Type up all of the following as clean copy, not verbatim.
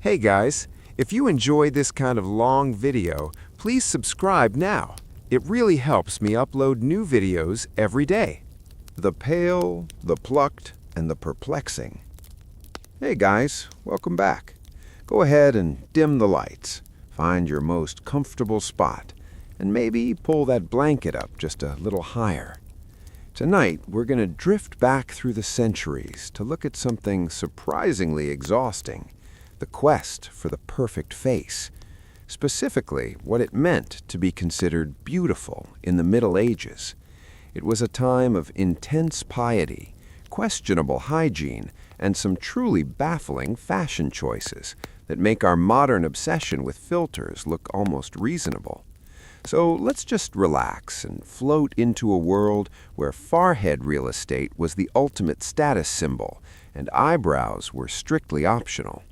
Hey guys, if you enjoy this kind of long video, please subscribe now. It really helps me upload new videos every day. The pale, the plucked, and the perplexing. Hey guys, welcome back. Go ahead and dim the lights. Find your most comfortable spot, and maybe pull that blanket up just a little higher. Tonight, we're going to drift back through the centuries to look at something surprisingly exhausting, the quest for the perfect face. Specifically, what it meant to be considered beautiful in the Middle Ages. It was a time of intense piety, questionable hygiene, and some truly baffling fashion choices that make our modern obsession with filters look almost reasonable. So let's just relax and float into a world where forehead real estate was the ultimate status symbol and eyebrows were strictly optional.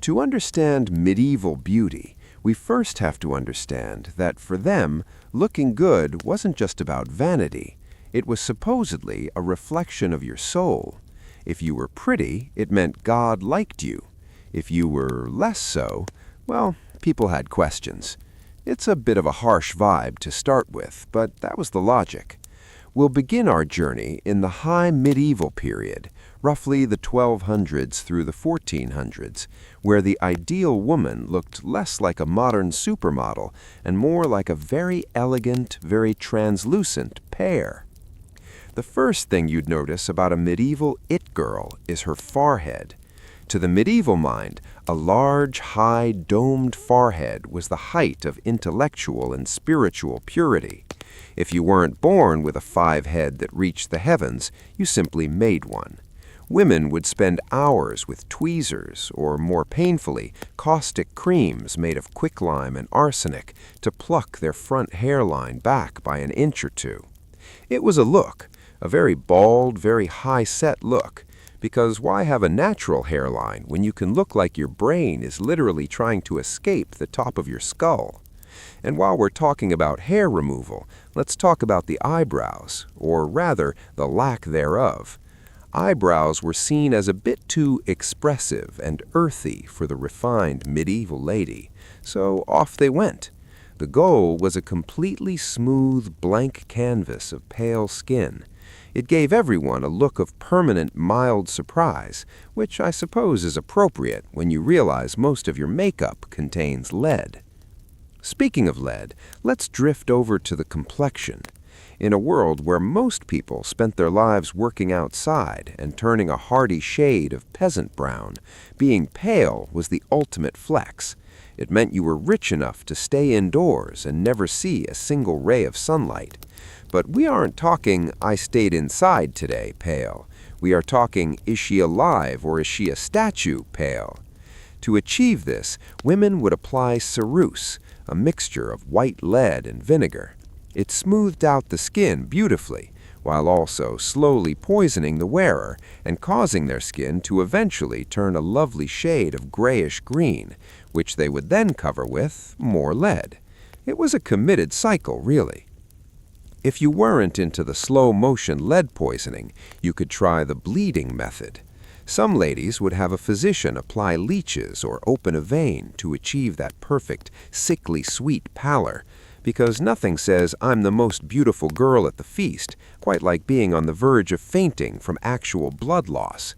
To understand medieval beauty, we first have to understand that for them, looking good wasn't just about vanity. It was supposedly a reflection of your soul. If you were pretty, it meant God liked you. If you were less so, well, people had questions. It's a bit of a harsh vibe to start with, but that was the logic. We'll begin our journey in the high medieval period, roughly the 1200s through the 1400s, where the ideal woman looked less like a modern supermodel and more like a very elegant, very translucent pear. The first thing you'd notice about a medieval it girl is her forehead. To the medieval mind, a large, high, domed forehead was the height of intellectual and spiritual purity. If you weren't born with a 5 head that reached the heavens, you simply made one. Women would spend hours with tweezers, or more painfully, caustic creams made of quicklime and arsenic to pluck their front hairline back by an inch or two. It was a look, a very bald, very high-set look, because why have a natural hairline when you can look like your brain is literally trying to escape the top of your skull? And while we're talking about hair removal, let's talk about the eyebrows, or rather, the lack thereof. Eyebrows were seen as a bit too expressive and earthy for the refined medieval lady, so off they went. The goal was a completely smooth, blank canvas of pale skin. It gave everyone a look of permanent, mild surprise, which I suppose is appropriate when you realize most of your makeup contains lead. Speaking of lead, let's drift over to the complexion. In a world where most people spent their lives working outside and turning a hardy shade of peasant brown, being pale was the ultimate flex. It meant you were rich enough to stay indoors and never see a single ray of sunlight. But we aren't talking, I stayed inside today, pale. We are talking, is she alive or is she a statue, pale? To achieve this, women would apply ceruse, a mixture of white lead and vinegar. It smoothed out the skin beautifully, while also slowly poisoning the wearer and causing their skin to eventually turn a lovely shade of grayish green, which they would then cover with more lead. It was a committed cycle, really. If you weren't into the slow-motion lead poisoning, you could try the bleeding method. Some ladies would have a physician apply leeches or open a vein to achieve that perfect, sickly sweet pallor, because nothing says I'm the most beautiful girl at the feast quite like being on the verge of fainting from actual blood loss.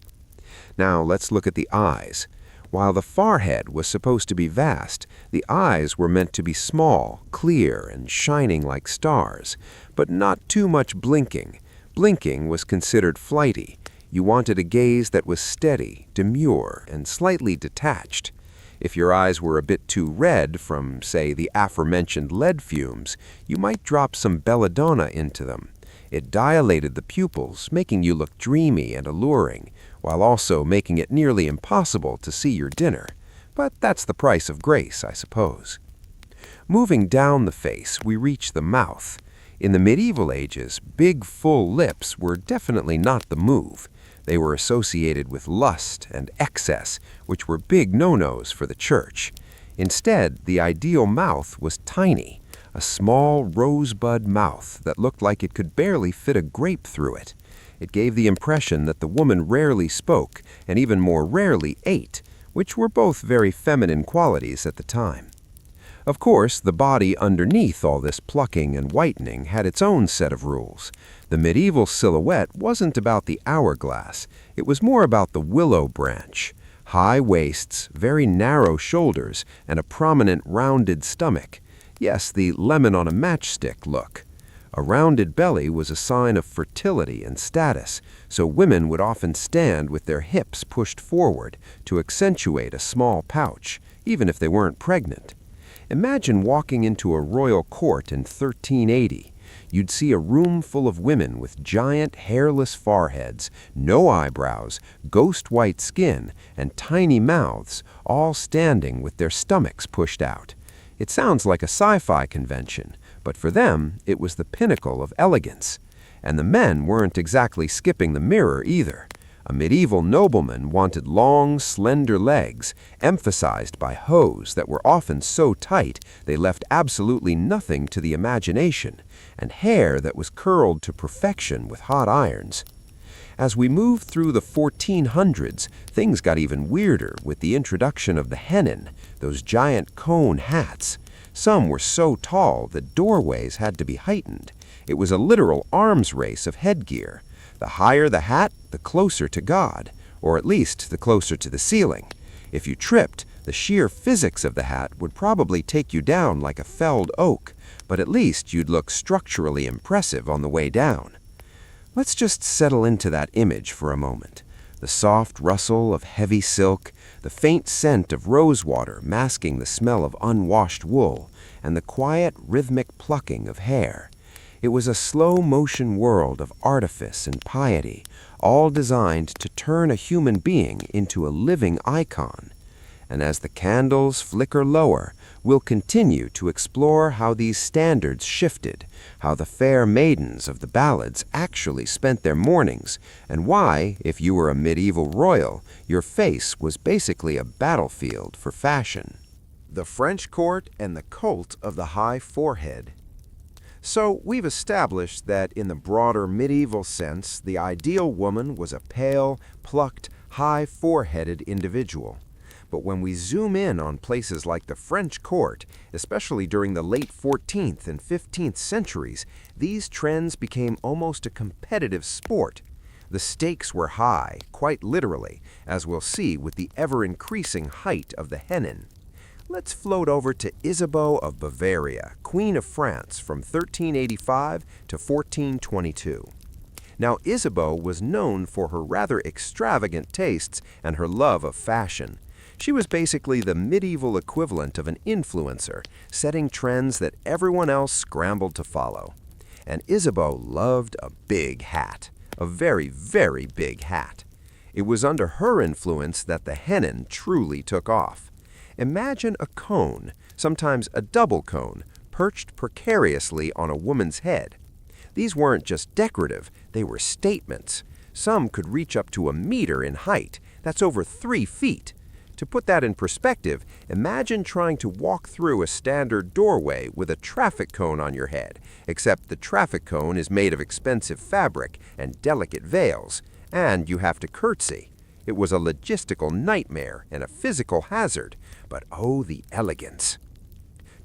Now let's look at the eyes. While the forehead was supposed to be vast, the eyes were meant to be small, clear, and shining like stars, but not too much blinking. Blinking was considered flighty. You wanted a gaze that was steady, demure, and slightly detached. If your eyes were a bit too red from, say, the aforementioned lead fumes, you might drop some belladonna into them. It dilated the pupils, making you look dreamy and alluring, while also making it nearly impossible to see your dinner. But that's the price of grace, I suppose. Moving down the face, we reach the mouth. In the medieval ages, big, full lips were definitely not the move. They were associated with lust and excess, which were big no-nos for the church. Instead, the ideal mouth was tiny, a small rosebud mouth that looked like it could barely fit a grape through it. It gave the impression that the woman rarely spoke and even more rarely ate, which were both very feminine qualities at the time. Of course, the body underneath all this plucking and whitening had its own set of rules. The medieval silhouette wasn't about the hourglass, it was more about the willow branch. High waists, very narrow shoulders, and a prominent rounded stomach. Yes, the lemon on a matchstick look. A rounded belly was a sign of fertility and status, so women would often stand with their hips pushed forward to accentuate a small pouch, even if they weren't pregnant. Imagine walking into a royal court in 1380. You'd see a room full of women with giant hairless foreheads, no eyebrows, ghost-white skin, and tiny mouths, all standing with their stomachs pushed out. It sounds like a sci-fi convention, but for them, it was the pinnacle of elegance. And the men weren't exactly skipping the mirror either. A medieval nobleman wanted long, slender legs, emphasized by hose that were often so tight they left absolutely nothing to the imagination, and hair that was curled to perfection with hot irons. As we moved through the 1400s, things got even weirder with the introduction of the hennin, those giant cone hats. Some were so tall that doorways had to be heightened. It was a literal arms race of headgear. The higher the hat, the closer to God, or at least the closer to the ceiling. If you tripped, the sheer physics of the hat would probably take you down like a felled oak, but at least you'd look structurally impressive on the way down. Let's just settle into that image for a moment. The soft rustle of heavy silk, the faint scent of rosewater masking the smell of unwashed wool, and the quiet, rhythmic plucking of hair. It was a slow-motion world of artifice and piety, all designed to turn a human being into a living icon. And as the candles flicker lower, we'll continue to explore how these standards shifted, how the fair maidens of the ballads actually spent their mornings, and why, if you were a medieval royal, your face was basically a battlefield for fashion. The French court and the cult of the high forehead. So we've established that in the broader medieval sense, the ideal woman was a pale, plucked, high-foreheaded individual. But when we zoom in on places like the French court, especially during the late 14th and 15th centuries, these trends became almost a competitive sport. The stakes were high, quite literally, as we'll see with the ever-increasing height of the hennin. Let's float over to Isabeau of Bavaria, Queen of France from 1385 to 1422. Now, Isabeau was known for her rather extravagant tastes and her love of fashion. She was basically the medieval equivalent of an influencer, setting trends that everyone else scrambled to follow. And Isabeau loved a big hat, a very, very big hat. It was under her influence that the hennin truly took off. Imagine a cone, sometimes a double cone, perched precariously on a woman's head. These weren't just decorative, they were statements. Some could reach up to 1 meter in height. That's over 3 feet. To put that in perspective, imagine trying to walk through a standard doorway with a traffic cone on your head, except the traffic cone is made of expensive fabric and delicate veils, and you have to curtsy. It was a logistical nightmare and a physical hazard, but oh, the elegance.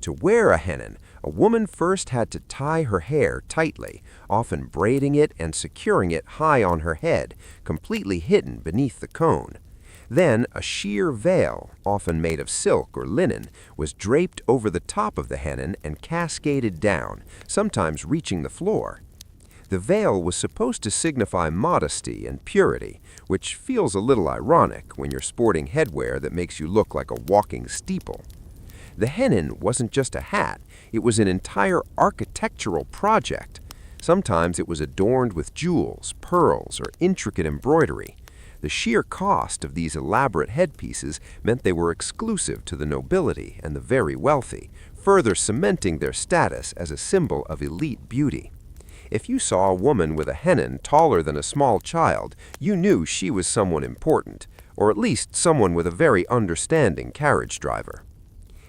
To wear a hennin, a woman first had to tie her hair tightly, often braiding it and securing it high on her head, completely hidden beneath the cone. Then a sheer veil, often made of silk or linen, was draped over the top of the hennin and cascaded down, sometimes reaching the floor. The veil was supposed to signify modesty and purity, which feels a little ironic when you're sporting headwear that makes you look like a walking steeple. The hennin wasn't just a hat, it was an entire architectural project. Sometimes it was adorned with jewels, pearls, or intricate embroidery. The sheer cost of these elaborate headpieces meant they were exclusive to the nobility and the very wealthy, further cementing their status as a symbol of elite beauty. If you saw a woman with a hennin taller than a small child, you knew she was someone important, or at least someone with a very understanding carriage driver.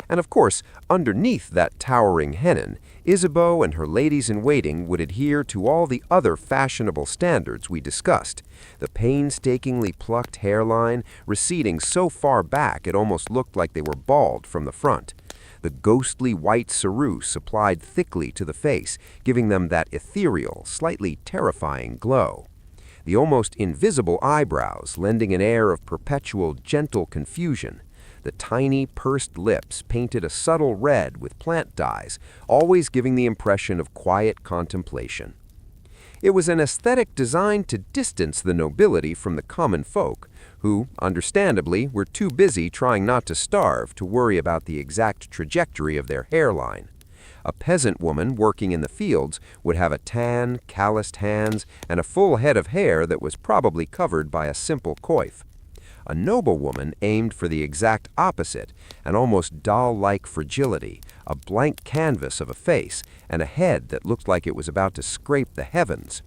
And of course, underneath that towering hennin, Isabeau and her ladies-in-waiting would adhere to all the other fashionable standards we discussed. The painstakingly plucked hairline receding so far back it almost looked like they were bald from the front. The ghostly white ceruse applied thickly to the face, giving them that ethereal, slightly terrifying glow. The almost invisible eyebrows lending an air of perpetual gentle confusion. The tiny pursed lips painted a subtle red with plant dyes, always giving the impression of quiet contemplation. It was an aesthetic designed to distance the nobility from the common folk, who, understandably, were too busy trying not to starve to worry about the exact trajectory of their hairline. A peasant woman working in the fields would have a tan, calloused hands and a full head of hair that was probably covered by a simple coif. A noblewoman aimed for the exact opposite, an almost doll-like fragility, a blank canvas of a face, and a head that looked like it was about to scrape the heavens.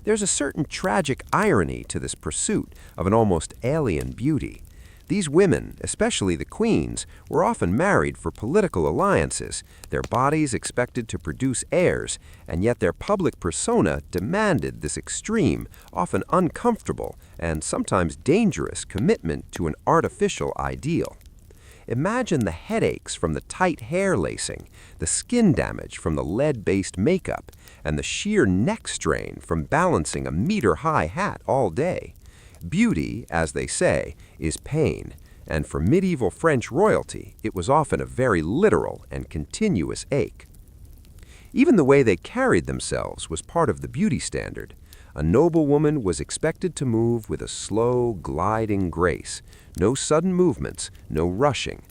There's a certain tragic irony to this pursuit of an almost alien beauty. These women, especially the queens, were often married for political alliances, their bodies expected to produce heirs, and yet their public persona demanded this extreme, often uncomfortable, and sometimes dangerous commitment to an artificial ideal. Imagine the headaches from the tight hair lacing, the skin damage from the lead-based makeup, and the sheer neck strain from balancing a meter-high hat all day. Beauty, as they say, is pain, and for medieval French royalty, it was often a very literal and continuous ache. Even the way they carried themselves was part of the beauty standard. A noblewoman was expected to move with a slow, gliding grace, no sudden movements, no rushing.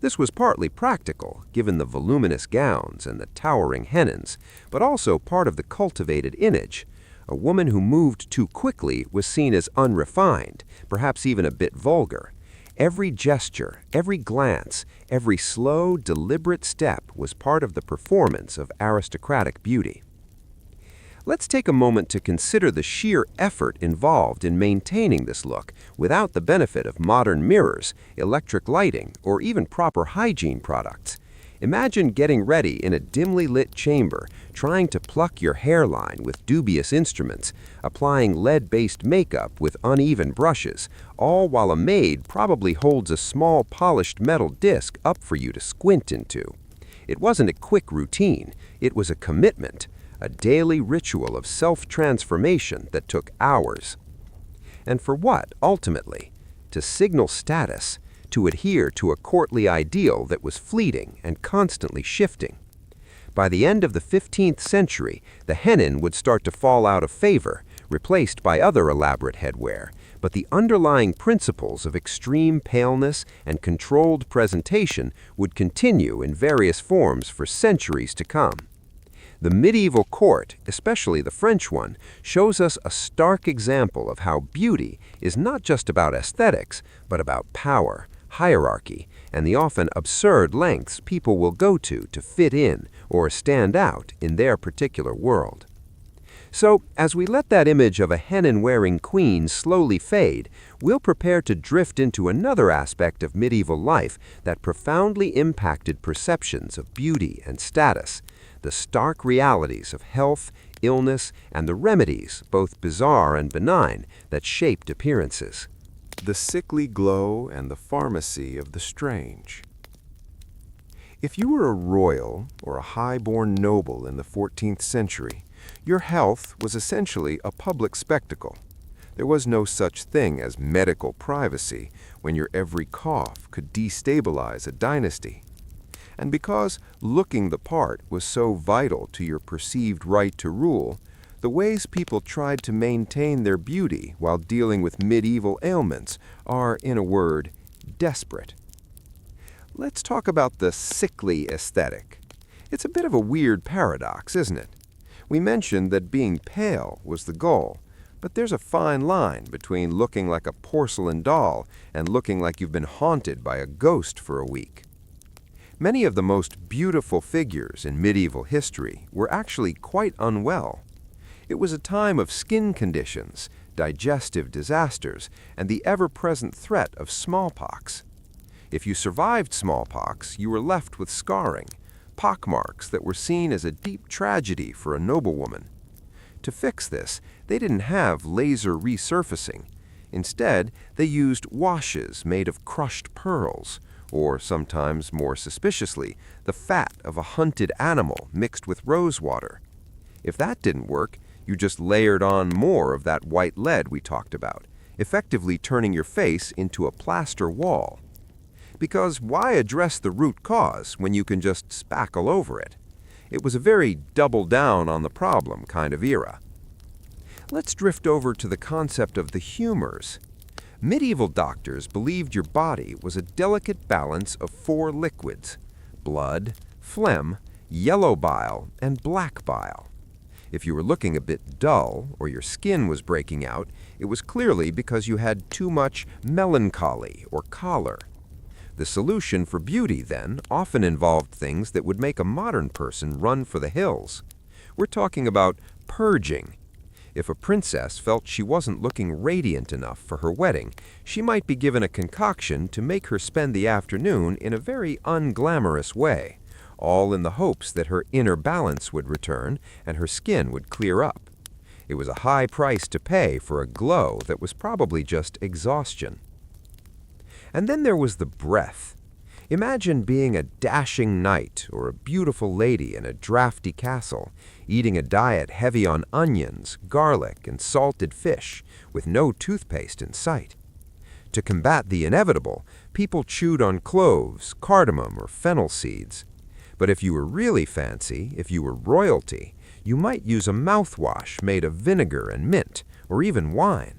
This was partly practical, given the voluminous gowns and the towering hennins, but also part of the cultivated image. A woman who moved too quickly was seen as unrefined, perhaps even a bit vulgar. Every gesture, every glance, every slow, deliberate step was part of the performance of aristocratic beauty. Let's take a moment to consider the sheer effort involved in maintaining this look without the benefit of modern mirrors, electric lighting, or even proper hygiene products. Imagine getting ready in a dimly lit chamber, trying to pluck your hairline with dubious instruments, applying lead-based makeup with uneven brushes, all while a maid probably holds a small polished metal disc up for you to squint into. It wasn't a quick routine, it was a commitment, a daily ritual of self-transformation that took hours. And for what, ultimately? To signal status, to adhere to a courtly ideal that was fleeting and constantly shifting. By the end of the 15th century, the hennin would start to fall out of favor, replaced by other elaborate headwear, but the underlying principles of extreme paleness and controlled presentation would continue in various forms for centuries to come. The medieval court, especially the French one, shows us a stark example of how beauty is not just about aesthetics, but about power, hierarchy, and the often absurd lengths people will go to fit in or stand out in their particular world. So, as we let that image of a hennin-wearing queen slowly fade, we'll prepare to drift into another aspect of medieval life that profoundly impacted perceptions of beauty and status, the stark realities of health, illness, and the remedies, both bizarre and benign, that shaped appearances. The sickly glow and the pharmacy of the strange. If you were a royal or a high-born noble in the 14th century, your health was essentially a public spectacle. There was no such thing as medical privacy when your every cough could destabilize a dynasty. And because looking the part was so vital to your perceived right to rule, the ways people tried to maintain their beauty while dealing with medieval ailments are, in a word, desperate. Let's talk about the sickly aesthetic. It's a bit of a weird paradox, isn't it? We mentioned that being pale was the goal, but there's a fine line between looking like a porcelain doll and looking like you've been haunted by a ghost for a week. Many of the most beautiful figures in medieval history were actually quite unwell. It was a time of skin conditions, digestive disasters, and the ever-present threat of smallpox. If you survived smallpox, you were left with scarring, pockmarks that were seen as a deep tragedy for a noblewoman. To fix this, they didn't have laser resurfacing. Instead, they used washes made of crushed pearls, or sometimes, more suspiciously, the fat of a hunted animal mixed with rose water. If that didn't work, you just layered on more of that white lead we talked about, effectively turning your face into a plaster wall. Because why address the root cause when you can just spackle over it? It was a very double down on the problem kind of era. Let's drift over to the concept of the humors. Medieval doctors believed your body was a delicate balance of 4 liquids: blood, phlegm, yellow bile, and black bile. If you were looking a bit dull or your skin was breaking out, it was clearly because you had too much melancholy or choler. The solution for beauty, then, often involved things that would make a modern person run for the hills. We're talking about purging. If a princess felt she wasn't looking radiant enough for her wedding, she might be given a concoction to make her spend the afternoon in a very unglamorous way, all in the hopes that her inner balance would return and her skin would clear up. It was a high price to pay for a glow that was probably just exhaustion. And then there was the breath. Imagine being a dashing knight or a beautiful lady in a drafty castle, eating a diet heavy on onions, garlic, and salted fish, with no toothpaste in sight. To combat the inevitable, people chewed on cloves, cardamom, or fennel seeds. But if you were really fancy, if you were royalty, you might use a mouthwash made of vinegar and mint, or even wine.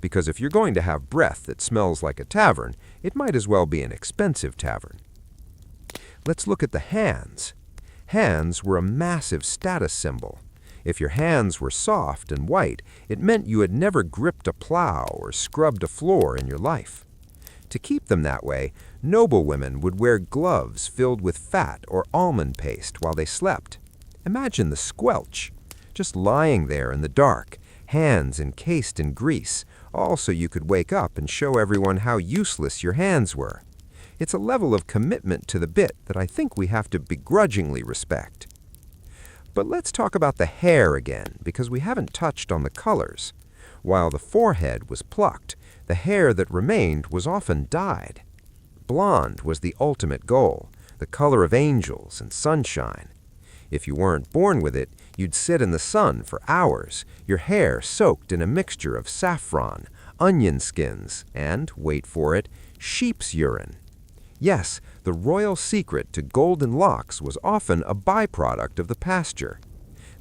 Because if you're going to have breath that smells like a tavern, it might as well be an expensive tavern. Let's look at the hands. Hands were a massive status symbol. If your hands were soft and white, it meant you had never gripped a plow or scrubbed a floor in your life. To keep them that way, noblewomen would wear gloves filled with fat or almond paste while they slept. Imagine the squelch, just lying there in the dark, hands encased in grease, all so you could wake up and show everyone how useless your hands were. It's a level of commitment to the bit that I think we have to begrudgingly respect. But let's talk about the hair again, because we haven't touched on the colors. While the forehead was plucked, the hair that remained was often dyed. Blonde was the ultimate goal, the color of angels and sunshine. If you weren't born with it, you'd sit in the sun for hours, your hair soaked in a mixture of saffron, onion skins, and, wait for it, sheep's urine. Yes, the royal secret to golden locks was often a byproduct of the pasture.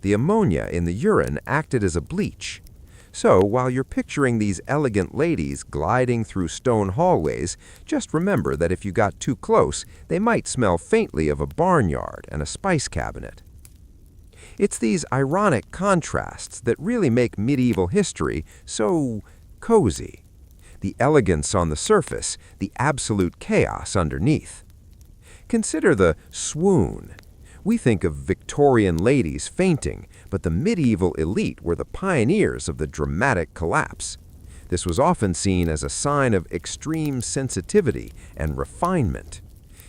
The ammonia in the urine acted as a bleach. So, while you're picturing these elegant ladies gliding through stone hallways, just remember that if you got too close, they might smell faintly of a barnyard and a spice cabinet. It's these ironic contrasts that really make medieval history so cozy. The elegance on the surface, the absolute chaos underneath. Consider the swoon. We think of Victorian ladies fainting, but the medieval elite were the pioneers of the dramatic collapse. This was often seen as a sign of extreme sensitivity and refinement.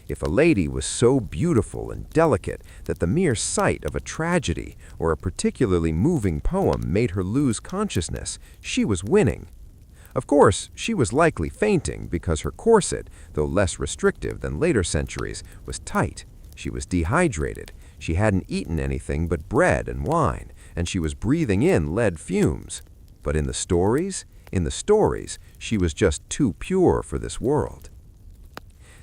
If a lady was so beautiful and delicate that the mere sight of a tragedy or a particularly moving poem made her lose consciousness, she was winning. Of course, she was likely fainting because her corset, though less restrictive than later centuries, was tight. She was dehydrated, she hadn't eaten anything but bread and wine, and she was breathing in lead fumes. But in the stories, she was just too pure for this world.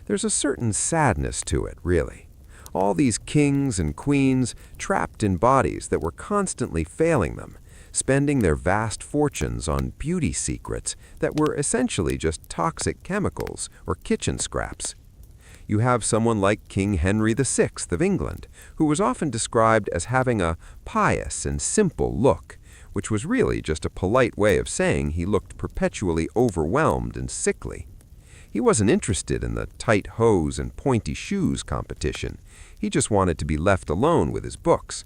There's a certain sadness to it, really. All these kings and queens trapped in bodies that were constantly failing them, spending their vast fortunes on beauty secrets that were essentially just toxic chemicals or kitchen scraps. You have someone like King Henry VI of England, who was often described as having a pious and simple look, which was really just a polite way of saying he looked perpetually overwhelmed and sickly. He wasn't interested in the tight hose and pointy shoes competition. He just wanted to be left alone with his books.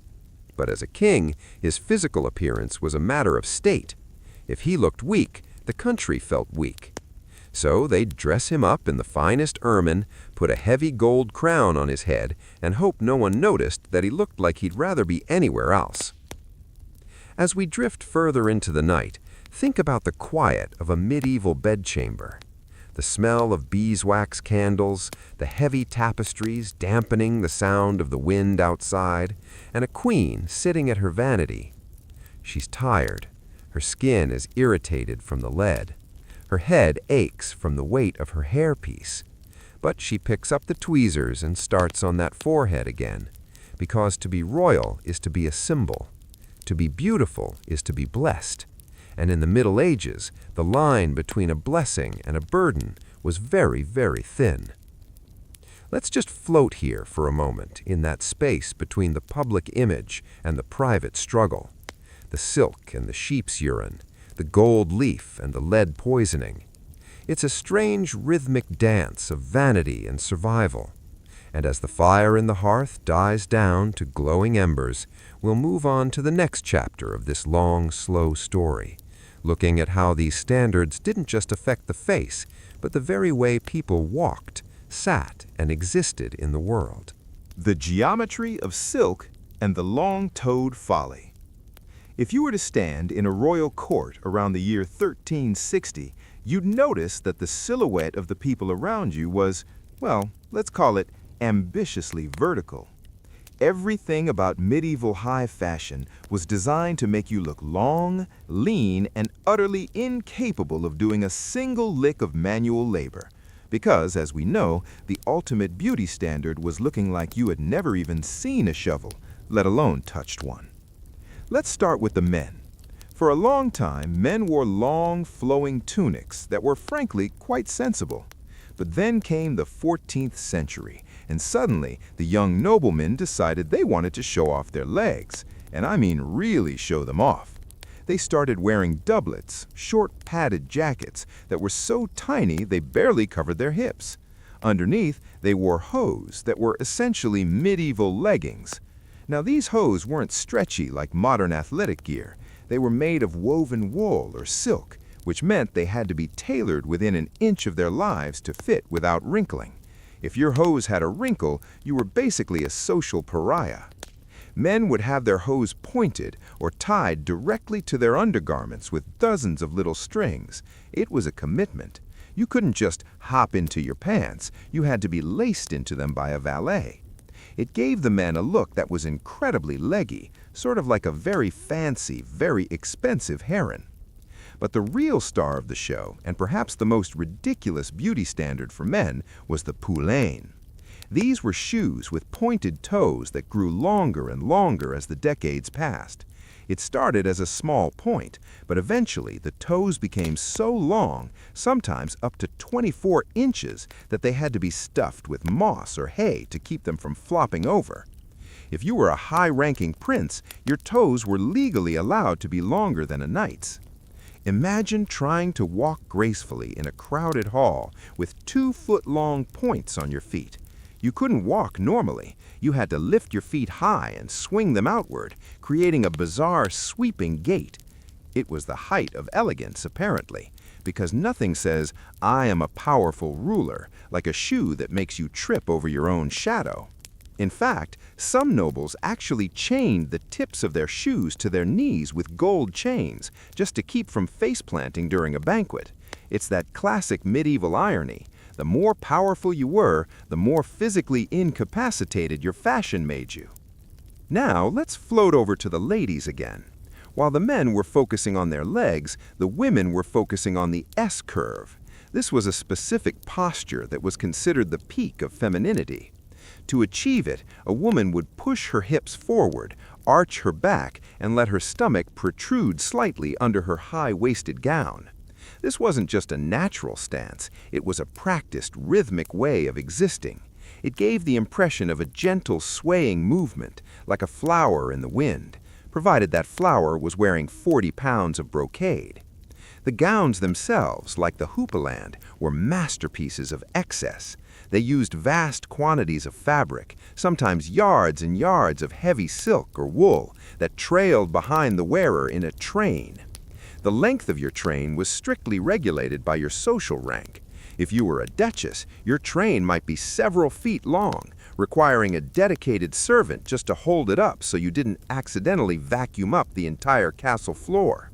But as a king, his physical appearance was a matter of state. If he looked weak, the country felt weak. So they'd dress him up in the finest ermine, put a heavy gold crown on his head, and hope no one noticed that he looked like he'd rather be anywhere else. As we drift further into the night, think about the quiet of a medieval bedchamber. The smell of beeswax candles, the heavy tapestries dampening the sound of the wind outside, and a queen sitting at her vanity. She's tired. Her skin is irritated from the lead. Her head aches from the weight of her hairpiece. But she picks up the tweezers and starts on that forehead again, because to be royal is to be a symbol. To be beautiful is to be blessed. And in the Middle Ages, the line between a blessing and a burden was very, very thin. Let's just float here for a moment in that space between the public image and the private struggle. The silk and the sheep's urine, the gold leaf and the lead poisoning. It's a strange rhythmic dance of vanity and survival. And as the fire in the hearth dies down to glowing embers, we'll move on to the next chapter of this long, slow story, looking at how these standards didn't just affect the face, but the very way people walked, sat, and existed in the world. The geometry of silk and the long-toed folly. If you were to stand in a royal court around the year 1360, you'd notice that the silhouette of the people around you was, well, let's call it ambitiously vertical. Everything about medieval high fashion was designed to make you look long, lean, and utterly incapable of doing a single lick of manual labor. Because, as we know, the ultimate beauty standard was looking like you had never even seen a shovel, let alone touched one. Let's start with the men. For a long time, men wore long, flowing tunics that were frankly quite sensible. But then came the 14th century, and suddenly the young noblemen decided they wanted to show off their legs, and I mean really show them off. They started wearing doublets, short padded jackets that were so tiny they barely covered their hips. Underneath, they wore hose that were essentially medieval leggings. Now, these hose weren't stretchy like modern athletic gear. They were made of woven wool or silk, which meant they had to be tailored within an inch of their lives to fit without wrinkling. If your hose had a wrinkle, you were basically a social pariah. Men would have their hose pointed or tied directly to their undergarments with dozens of little strings. It was a commitment. You couldn't just hop into your pants. You had to be laced into them by a valet. It gave the men a look that was incredibly leggy, sort of like a very fancy, very expensive heron. But the real star of the show, and perhaps the most ridiculous beauty standard for men, was the porcelain. These were shoes with pointed toes that grew longer and longer as the decades passed. It started as a small point, but eventually the toes became so long, sometimes up to 24 inches, that they had to be stuffed with moss or hay to keep them from flopping over. If you were a high-ranking prince, your toes were legally allowed to be longer than a knight's. Imagine trying to walk gracefully in a crowded hall with 2-foot-long points on your feet. You couldn't walk normally. You had to lift your feet high and swing them outward, creating a bizarre sweeping gait. It was the height of elegance, apparently, because nothing says, "I am a powerful ruler," like a shoe that makes you trip over your own shadow. In fact, some nobles actually chained the tips of their shoes to their knees with gold chains, just to keep from face-planting during a banquet. It's that classic medieval irony. The more powerful you were, the more physically incapacitated your fashion made you. Now, let's float over to the ladies again. While the men were focusing on their legs, the women were focusing on the S-curve. This was a specific posture that was considered the peak of femininity. To achieve it, a woman would push her hips forward, arch her back, and let her stomach protrude slightly under her high-waisted gown. This wasn't just a natural stance, it was a practiced, rhythmic way of existing. It gave the impression of a gentle, swaying movement, like a flower in the wind, provided that flower was wearing 40 pounds of brocade. The gowns themselves, like the houppelande, were masterpieces of excess. They used vast quantities of fabric, sometimes yards and yards of heavy silk or wool, that trailed behind the wearer in a train. The length of your train was strictly regulated by your social rank. If you were a duchess, your train might be several feet long, requiring a dedicated servant just to hold it up so you didn't accidentally vacuum up the entire castle floor.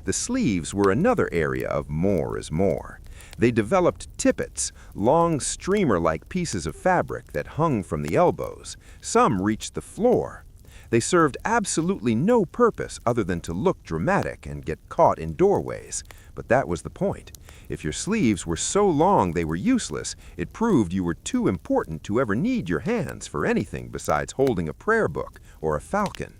The sleeves were another area of more is more. They developed tippets, long streamer-like pieces of fabric that hung from the elbows. Some reached the floor. They served absolutely no purpose other than to look dramatic and get caught in doorways. But that was the point. If your sleeves were so long they were useless, it proved you were too important to ever need your hands for anything besides holding a prayer book or a falcon.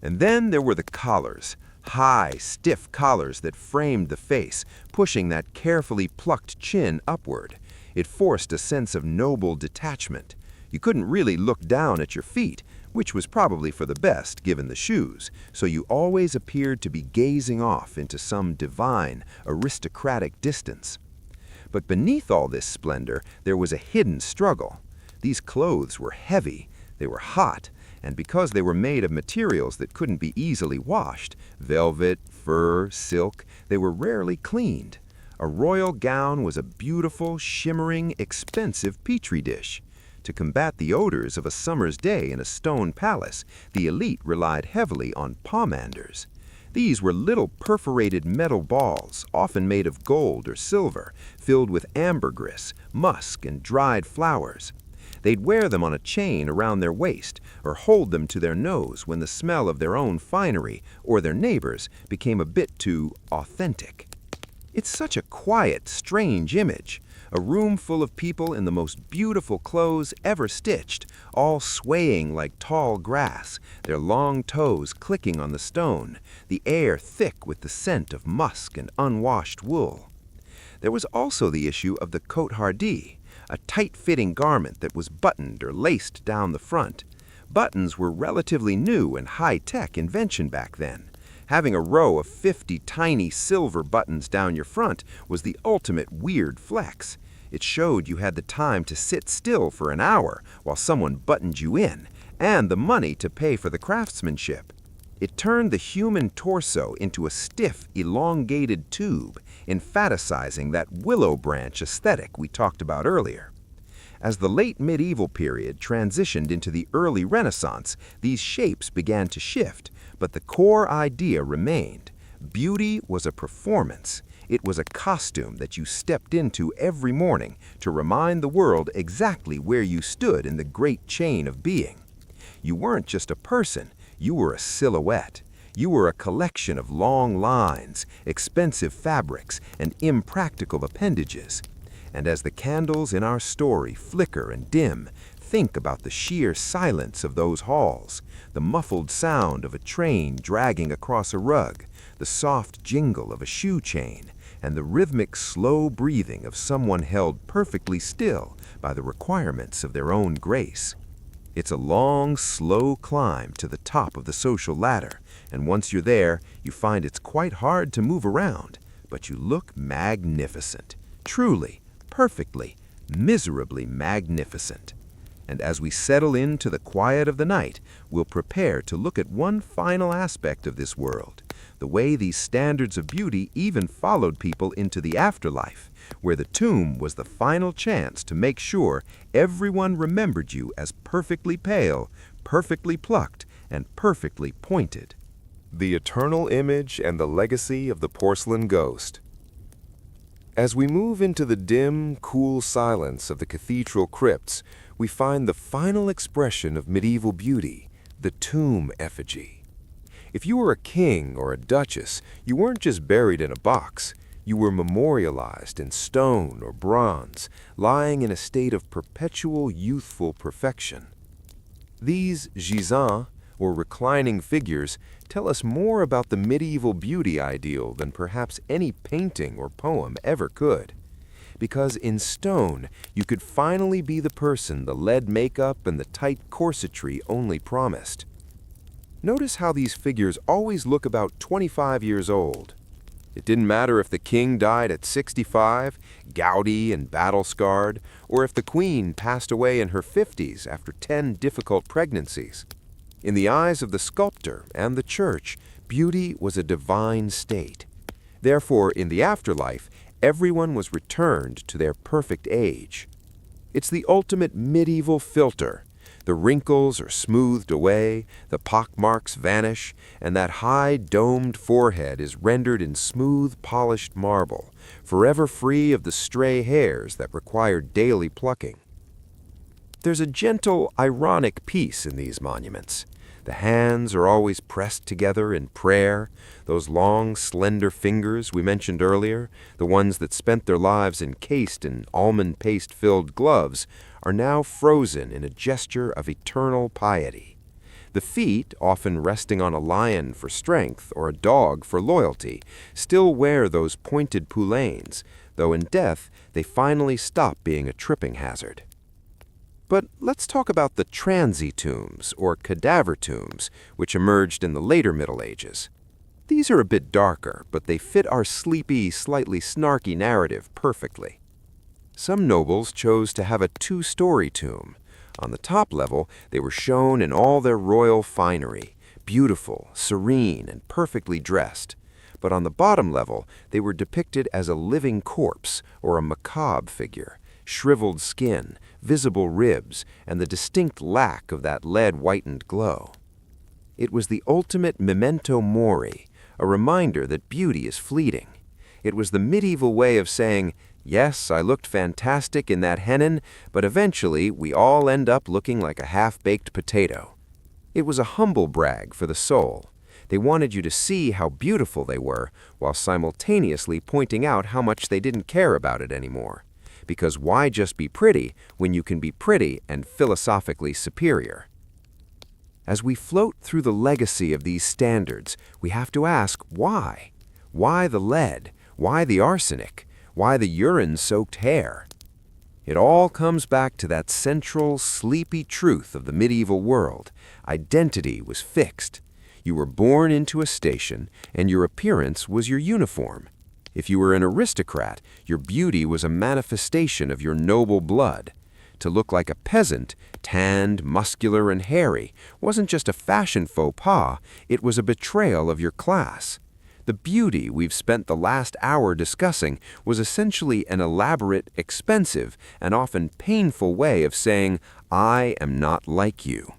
And then there were the collars. High, stiff collars that framed the face, pushing that carefully plucked chin upward. It forced a sense of noble detachment. You couldn't really look down at your feet, which was probably for the best given the shoes, so you always appeared to be gazing off into some divine, aristocratic distance. But beneath all this splendor, there was a hidden struggle. These clothes were heavy, they were hot, and because they were made of materials that couldn't be easily washed, velvet, fur, silk, they were rarely cleaned. A royal gown was a beautiful, shimmering, expensive petri dish. To combat the odors of a summer's day in a stone palace, the elite relied heavily on pomanders. These were little perforated metal balls, often made of gold or silver, filled with ambergris, musk, and dried flowers. They'd wear them on a chain around their waist or hold them to their nose when the smell of their own finery or their neighbors became a bit too authentic. It's such a quiet, strange image. A room full of people in the most beautiful clothes ever stitched, all swaying like tall grass, their long toes clicking on the stone, the air thick with the scent of musk and unwashed wool. There was also the issue of the cote-hardie, a tight-fitting garment that was buttoned or laced down the front. Buttons were relatively new and high-tech invention back then. Having a row of 50 tiny silver buttons down your front was the ultimate weird flex. It showed you had the time to sit still for an hour while someone buttoned you in, and the money to pay for the craftsmanship. It turned the human torso into a stiff, elongated tube, emphasizing that willow branch aesthetic we talked about earlier. As the late medieval period transitioned into the early Renaissance, these shapes began to shift, but the core idea remained. Beauty was a performance. It was a costume that you stepped into every morning to remind the world exactly where you stood in the great chain of being. You weren't just a person, you were a silhouette. You were a collection of long lines, expensive fabrics, and impractical appendages. And as the candles in our story flicker and dim, think about the sheer silence of those halls, the muffled sound of a train dragging across a rug, the soft jingle of a shoe chain, and the rhythmic slow breathing of someone held perfectly still by the requirements of their own grace. It's a long, slow climb to the top of the social ladder, and once you're there, you find it's quite hard to move around, but you look magnificent, truly, perfectly, miserably magnificent. And as we settle into the quiet of the night, we'll prepare to look at one final aspect of this world, the way these standards of beauty even followed people into the afterlife, where the tomb was the final chance to make sure everyone remembered you as perfectly pale, perfectly plucked, and perfectly pointed. The eternal image and the legacy of the porcelain ghost. As we move into the dim, cool silence of the cathedral crypts, we find the final expression of medieval beauty, the tomb effigy. If you were a king or a duchess, you weren't just buried in a box. You were memorialized in stone or bronze, lying in a state of perpetual youthful perfection. These gisants, or reclining figures, tell us more about the medieval beauty ideal than perhaps any painting or poem ever could. Because in stone, you could finally be the person the lead makeup and the tight corsetry only promised. Notice how these figures always look about 25 years old. It didn't matter if the king died at 65, gouty and battle-scarred, or if the queen passed away in her 50s after 10 difficult pregnancies. In the eyes of the sculptor and the church, beauty was a divine state. Therefore, in the afterlife, everyone was returned to their perfect age. It's the ultimate medieval filter. The wrinkles are smoothed away, the pockmarks vanish, and that high domed forehead is rendered in smooth polished marble, forever free of the stray hairs that require daily plucking. There's a gentle, ironic peace in these monuments. The hands are always pressed together in prayer. Those long, slender fingers we mentioned earlier, the ones that spent their lives encased in almond paste-filled gloves, are now frozen in a gesture of eternal piety. The feet, often resting on a lion for strength or a dog for loyalty, still wear those pointed poulains, though in death they finally stop being a tripping hazard. But let's talk about the transy tombs, or cadaver tombs, which emerged in the later Middle Ages. These are a bit darker, but they fit our sleepy, slightly snarky narrative perfectly. Some nobles chose to have a two-story tomb. On the top level, they were shown in all their royal finery, beautiful, serene, and perfectly dressed. But on the bottom level, they were depicted as a living corpse or a macabre figure, shriveled skin, visible ribs, and the distinct lack of that lead-whitened glow. It was the ultimate memento mori, a reminder that beauty is fleeting. It was the medieval way of saying, yes, I looked fantastic in that hennin, but eventually we all end up looking like a half-baked potato. It was a humble brag for the soul. They wanted you to see how beautiful they were, while simultaneously pointing out how much they didn't care about it anymore. Because why just be pretty when you can be pretty and philosophically superior? As we float through the legacy of these standards, we have to ask why? Why the lead? Why the arsenic? Why the urine-soaked hair? It all comes back to that central, sleepy truth of the medieval world. Identity was fixed. You were born into a station, and your appearance was your uniform. If you were an aristocrat, your beauty was a manifestation of your noble blood. To look like a peasant, tanned, muscular, and hairy, wasn't just a fashion faux pas, it was a betrayal of your class. The beauty we've spent the last hour discussing was essentially an elaborate, expensive, and often painful way of saying, I am not like you.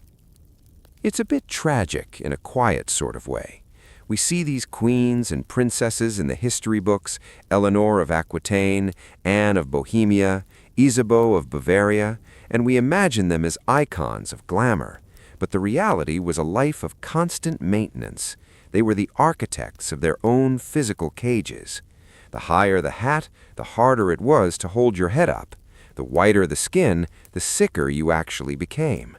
It's a bit tragic in a quiet sort of way. We see these queens and princesses in the history books, Eleanor of Aquitaine, Anne of Bohemia, Isabeau of Bavaria, and we imagine them as icons of glamour. But the reality was a life of constant maintenance. They were the architects of their own physical cages. The higher the hat, the harder it was to hold your head up. The whiter the skin, the sicker you actually became.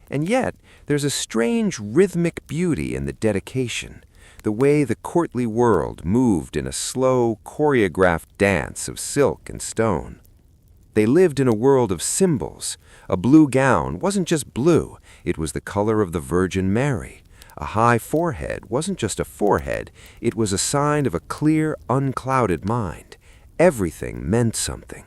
And yet, there's a strange rhythmic beauty in the dedication, the way the courtly world moved in a slow, choreographed dance of silk and stone. They lived in a world of symbols. A blue gown wasn't just blue, it was the color of the Virgin Mary. A high forehead wasn't just a forehead, it was a sign of a clear, unclouded mind. Everything meant something.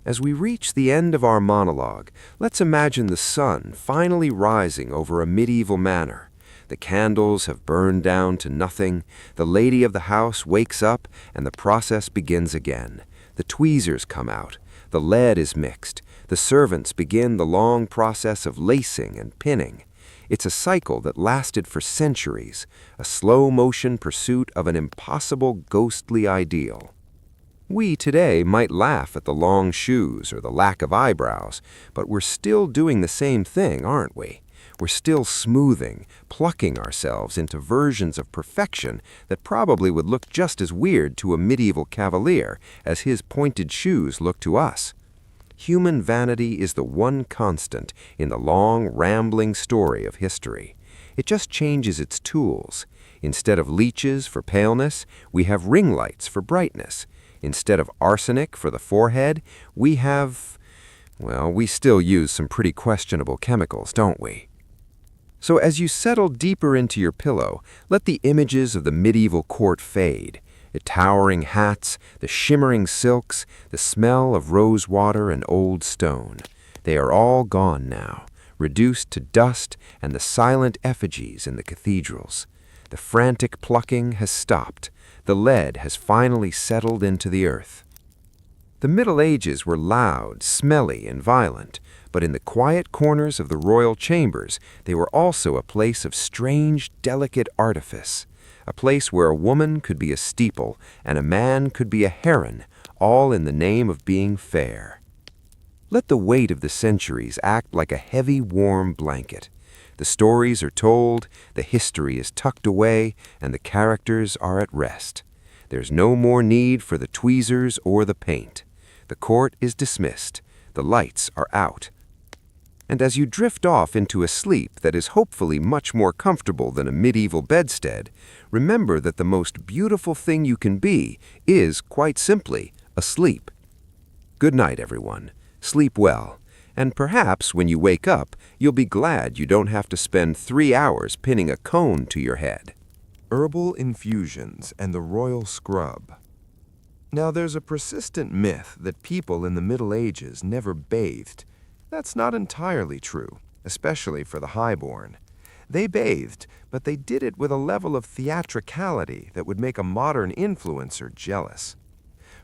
As we reach the end of our monologue, let's imagine the sun finally rising over a medieval manor. The candles have burned down to nothing, the lady of the house wakes up, and the process begins again. The tweezers come out, the lead is mixed, the servants begin the long process of lacing and pinning. It's a cycle that lasted for centuries, a slow-motion pursuit of an impossible, ghostly ideal. We today might laugh at the long shoes or the lack of eyebrows, but we're still doing the same thing, aren't we? We're still smoothing, plucking ourselves into versions of perfection that probably would look just as weird to a medieval cavalier as his pointed shoes look to us. Human vanity is the one constant in the long, rambling story of history. It just changes its tools. Instead of leeches for paleness, we have ring lights for brightness. Instead of arsenic for the forehead, we have, well, we still use some pretty questionable chemicals, don't we? So as you settle deeper into your pillow, let the images of the medieval court fade. The towering hats, the shimmering silks, the smell of rose water and old stone. They are all gone now, reduced to dust and the silent effigies in the cathedrals. The frantic plucking has stopped. The lead has finally settled into the earth. The Middle Ages were loud, smelly, and violent, but in the quiet corners of the royal chambers, they were also a place of strange, delicate artifice, a place where a woman could be a steeple and a man could be a heron, all in the name of being fair. Let the weight of the centuries act like a heavy, warm blanket. The stories are told, the history is tucked away, and the characters are at rest. There's no more need for the tweezers or the paint. The court is dismissed. The lights are out. And as you drift off into a sleep that is hopefully much more comfortable than a medieval bedstead, remember that the most beautiful thing you can be is, quite simply, asleep. Good night, everyone. Sleep well. And perhaps when you wake up, you'll be glad you don't have to spend 3 hours pinning a cone to your head. Herbal infusions and the royal scrub. Now, there's a persistent myth that people in the Middle Ages never bathed. That's not entirely true, especially for the highborn. They bathed, but they did it with a level of theatricality that would make a modern influencer jealous.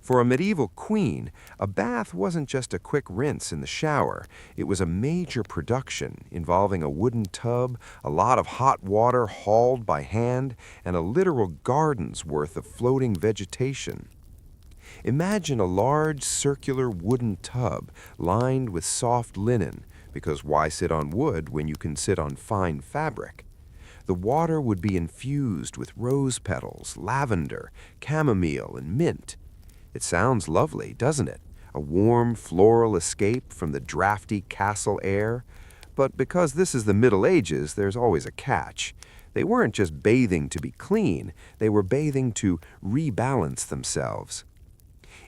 For a medieval queen, a bath wasn't just a quick rinse in the shower. It was a major production involving a wooden tub, a lot of hot water hauled by hand, and a literal garden's worth of floating vegetation. Imagine a large circular wooden tub lined with soft linen, because why sit on wood when you can sit on fine fabric? The water would be infused with rose petals, lavender, chamomile, and mint. It sounds lovely, doesn't it? A warm floral escape from the drafty castle air. But because this is the Middle Ages, there's always a catch. They weren't just bathing to be clean, they were bathing to rebalance themselves.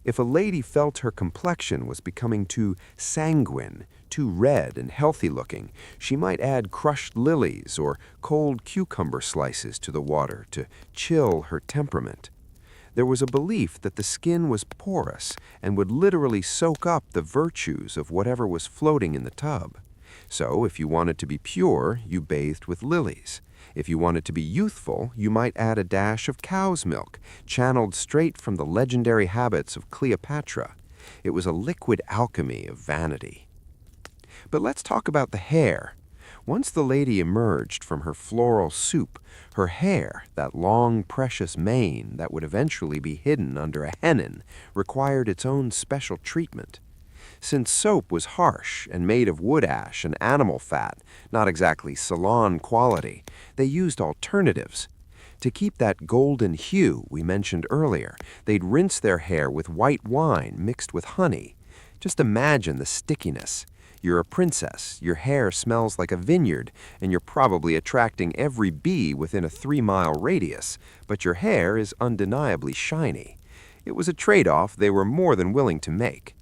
If a lady felt her complexion was becoming too sanguine, too red and healthy-looking, she might add crushed lilies or cold cucumber slices to the water to chill her temperament. There was a belief that the skin was porous and would literally soak up the virtues of whatever was floating in the tub. So if you wanted to be pure, you bathed with lilies. If you wanted to be youthful, you might add a dash of cow's milk, channeled straight from the legendary habits of Cleopatra. It was a liquid alchemy of vanity. But let's talk about the hair. Once the lady emerged from her floral soup, her hair, that long, precious mane that would eventually be hidden under a hennin, required its own special treatment. Since soap was harsh and made of wood ash and animal fat, not exactly salon quality, they used alternatives. To keep that golden hue we mentioned earlier, they'd rinse their hair with white wine mixed with honey. Just imagine the stickiness. You're a princess, your hair smells like a vineyard, and you're probably attracting every bee within a 3-mile radius, but your hair is undeniably shiny. It was a trade-off they were more than willing to make.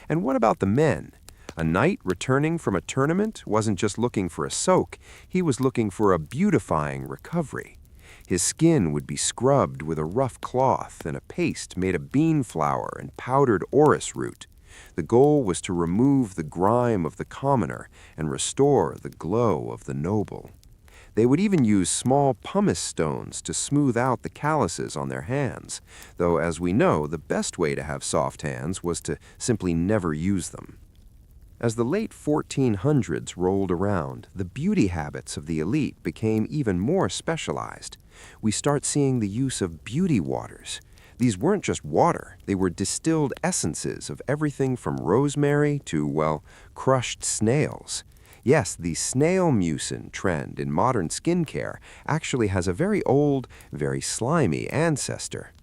And what about the men? A knight returning from a tournament wasn't just looking for a soak, he was looking for a beautifying recovery. His skin would be scrubbed with a rough cloth and a paste made of bean flour and powdered orris root. The goal was to remove the grime of the commoner and restore the glow of the noble. They would even use small pumice stones to smooth out the calluses on their hands, though as we know, the best way to have soft hands was to simply never use them. As the late 1400s rolled around, the beauty habits of the elite became even more specialized. We start seeing the use of beauty waters. These weren't just water, they were distilled essences of everything from rosemary to, well, crushed snails. Yes, the snail mucin trend in modern skincare actually has a very old, very slimy ancestor.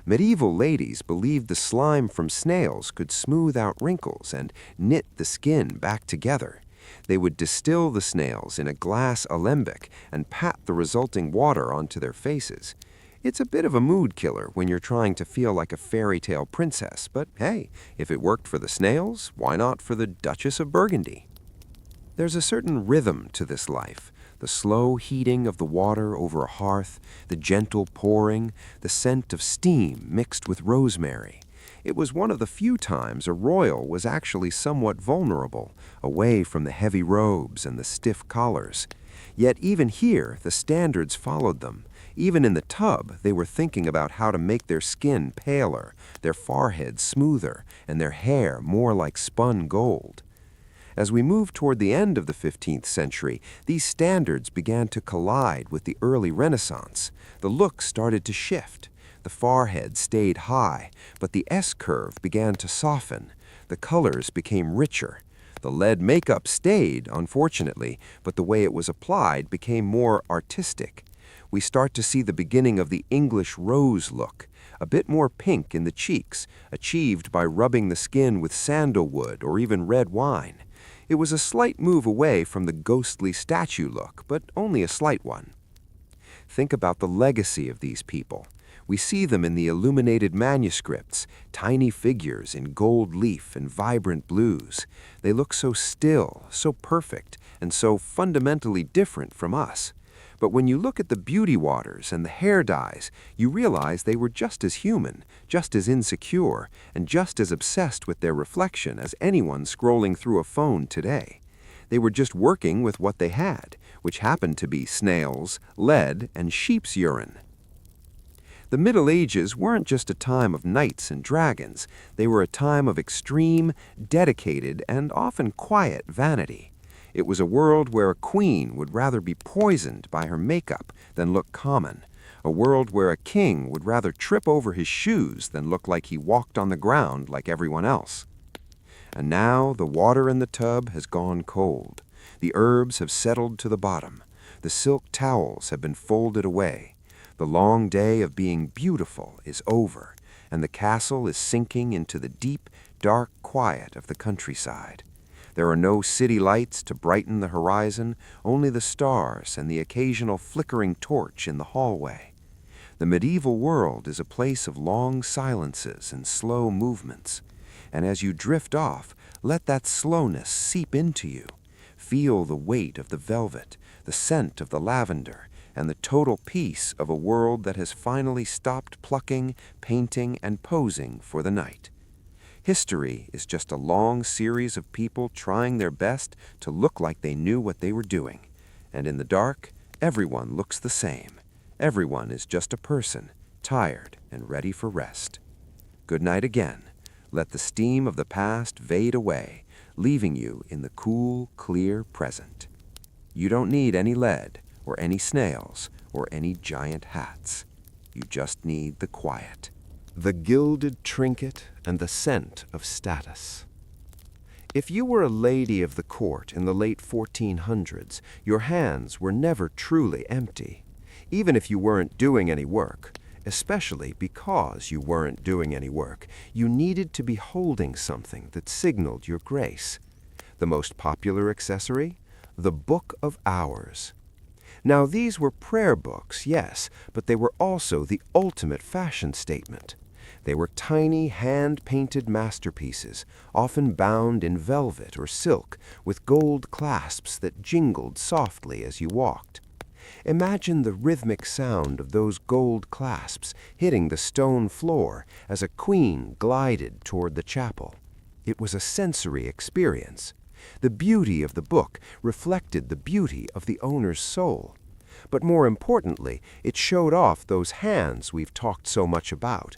Medieval ladies believed the slime from snails could smooth out wrinkles and knit the skin back together. They would distill the snails in a glass alembic and pat the resulting water onto their faces. It's a bit of a mood killer when you're trying to feel like a fairy tale princess, but hey, if it worked for the snails, why not for the Duchess of Burgundy? There's a certain rhythm to this life. The slow heating of the water over a hearth, the gentle pouring, the scent of steam mixed with rosemary. It was one of the few times a royal was actually somewhat vulnerable, away from the heavy robes and the stiff collars. Yet even here, the standards followed them. Even in the tub, they were thinking about how to make their skin paler, their foreheads smoother, and their hair more like spun gold. As we moved toward the end of the 15th century, these standards began to collide with the early Renaissance. The look started to shift. The forehead stayed high, but the S-curve began to soften. The colors became richer. The lead makeup stayed, unfortunately, but the way it was applied became more artistic. We start to see the beginning of the English rose look, a bit more pink in the cheeks, achieved by rubbing the skin with sandalwood or even red wine. It was a slight move away from the ghostly statue look, but only a slight one. Think about the legacy of these people. We see them in the illuminated manuscripts, tiny figures in gold leaf and vibrant blues. They look so still, so perfect, and so fundamentally different from us. But when you look at the beauty waters and the hair dyes, you realize they were just as human, just as insecure, and just as obsessed with their reflection as anyone scrolling through a phone today. They were just working with what they had, which happened to be snails, lead, and sheep's urine. The Middle Ages weren't just a time of knights and dragons. They were a time of extreme, dedicated, and often quiet vanity. It was a world where a queen would rather be poisoned by her makeup than look common, a world where a king would rather trip over his shoes than look like he walked on the ground like everyone else. And now the water in the tub has gone cold. The herbs have settled to the bottom. The silk towels have been folded away. The long day of being beautiful is over, and the castle is sinking into the deep, dark quiet of the countryside. There are no city lights to brighten the horizon, only the stars and the occasional flickering torch in the hallway. The medieval world is a place of long silences and slow movements, and as you drift off, let that slowness seep into you. Feel the weight of the velvet, the scent of the lavender, and the total peace of a world that has finally stopped plucking, painting, and posing for the night. History is just a long series of people trying their best to look like they knew what they were doing. And in the dark, everyone looks the same. Everyone is just a person, tired and ready for rest. Good night again. Let the steam of the past fade away, leaving you in the cool, clear present. You don't need any lead, or any snails, or any giant hats. You just need the quiet. The gilded trinket and the scent of status. If you were a lady of the court in the late 1400s, your hands were never truly empty. Even if you weren't doing any work, especially because you weren't doing any work, you needed to be holding something that signaled your grace. The most popular accessory? The Book of Hours. Now, these were prayer books, yes, but they were also the ultimate fashion statement. They were tiny, hand-painted masterpieces, often bound in velvet or silk, with gold clasps that jingled softly as you walked. Imagine the rhythmic sound of those gold clasps hitting the stone floor as a queen glided toward the chapel. It was a sensory experience. The beauty of the book reflected the beauty of the owner's soul. But more importantly, it showed off those hands we've talked so much about.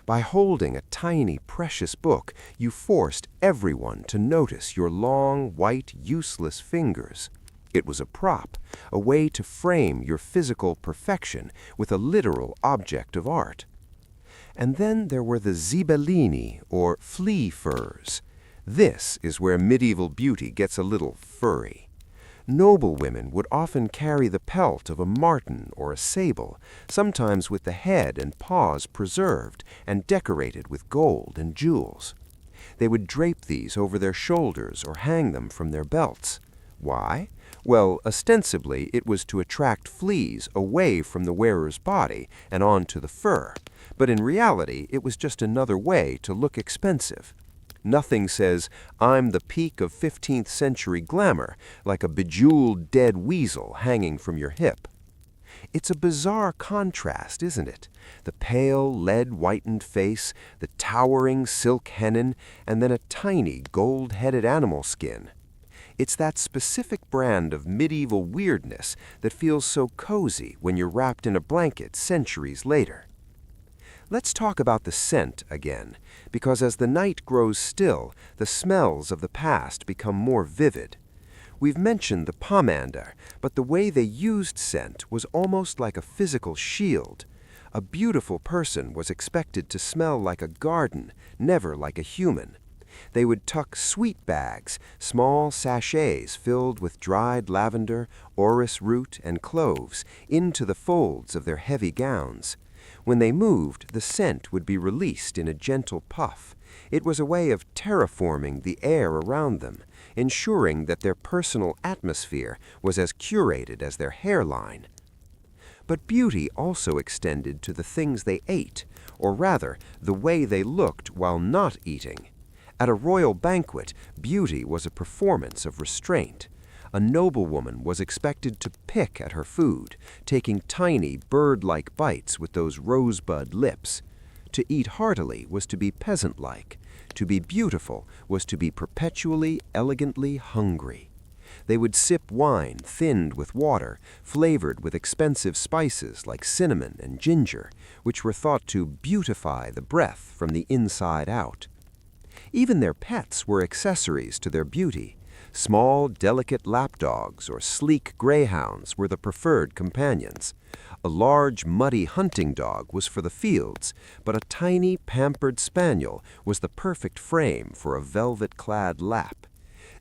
By holding a tiny, precious book, you forced everyone to notice your long, white, useless fingers. It was a prop, a way to frame your physical perfection with a literal object of art. And then there were the zibellini, or flea furs. This is where medieval beauty gets a little furry. Noble women would often carry the pelt of a marten or a sable, sometimes with the head and paws preserved and decorated with gold and jewels. They would drape these over their shoulders or hang them from their belts. Why? Well, ostensibly it was to attract fleas away from the wearer's body and onto the fur, but in reality it was just another way to look expensive. Nothing says, "I'm the peak of 15th century glamour," like a bejeweled dead weasel hanging from your hip. It's a bizarre contrast, isn't it? The pale, lead-whitened face, the towering silk hennin, and then a tiny, gold-headed animal skin. It's that specific brand of medieval weirdness that feels so cozy when you're wrapped in a blanket centuries later. Let's talk about the scent again, because as the night grows still, the smells of the past become more vivid. We've mentioned the pomander, but the way they used scent was almost like a physical shield. A beautiful person was expected to smell like a garden, never like a human. They would tuck sweet bags, small sachets filled with dried lavender, orris root, and cloves, into the folds of their heavy gowns. When they moved, the scent would be released in a gentle puff. It was a way of terraforming the air around them, ensuring that their personal atmosphere was as curated as their hairline. But beauty also extended to the things they ate, or rather, the way they looked while not eating. At a royal banquet, beauty was a performance of restraint. A noblewoman was expected to pick at her food, taking tiny, bird-like bites with those rosebud lips. To eat heartily was to be peasant-like. To be beautiful was to be perpetually, elegantly hungry. They would sip wine thinned with water, flavored with expensive spices like cinnamon and ginger, which were thought to beautify the breath from the inside out. Even their pets were accessories to their beauty. Small, delicate lapdogs or sleek greyhounds were the preferred companions. A large, muddy hunting dog was for the fields, but a tiny, pampered spaniel was the perfect frame for a velvet-clad lap.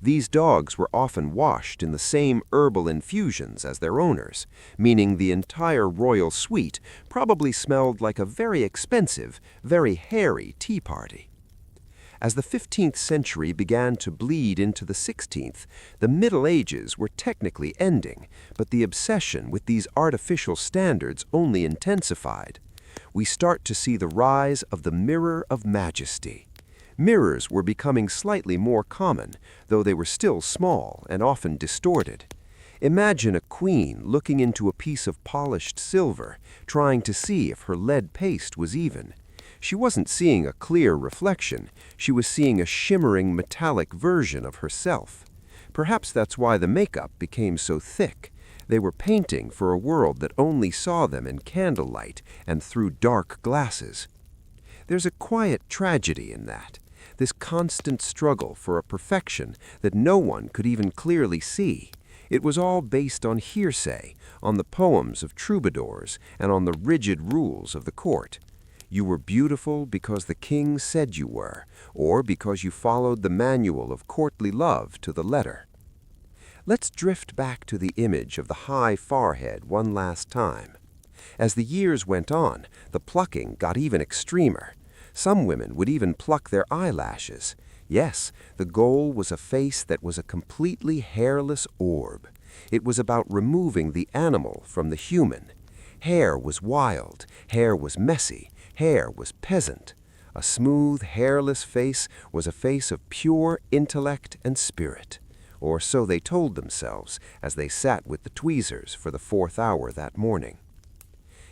These dogs were often washed in the same herbal infusions as their owners, meaning the entire royal suite probably smelled like a very expensive, very hairy tea party. As the 15th century began to bleed into the 16th, the Middle Ages were technically ending, but the obsession with these artificial standards only intensified. We start to see the rise of the mirror of majesty. Mirrors were becoming slightly more common, though they were still small and often distorted. Imagine a queen looking into a piece of polished silver, trying to see if her lead paste was even. She wasn't seeing a clear reflection, she was seeing a shimmering metallic version of herself. Perhaps that's why the makeup became so thick. They were painting for a world that only saw them in candlelight and through dark glasses. There's a quiet tragedy in that, this constant struggle for a perfection that no one could even clearly see. It was all based on hearsay, on the poems of troubadours, and on the rigid rules of the court. You were beautiful because the king said you were, or because you followed the manual of courtly love to the letter. Let's drift back to the image of the high forehead one last time. As the years went on, the plucking got even extremer. Some women would even pluck their eyelashes. Yes, the goal was a face that was a completely hairless orb. It was about removing the animal from the human. Hair was wild, hair was messy, hair was peasant. A smooth, hairless face was a face of pure intellect and spirit. Or so they told themselves as they sat with the tweezers for the 4th hour that morning.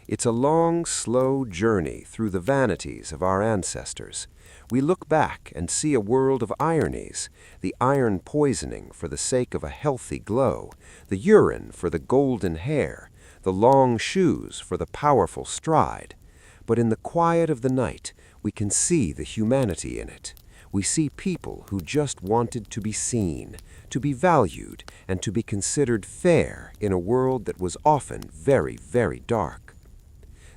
It's a long, slow journey through the vanities of our ancestors. We look back and see a world of ironies, the iron poisoning for the sake of a healthy glow, the urine for the golden hair, the long shoes for the powerful stride. But in the quiet of the night, we can see the humanity in it. We see people who just wanted to be seen, to be valued, and to be considered fair in a world that was often very, very dark.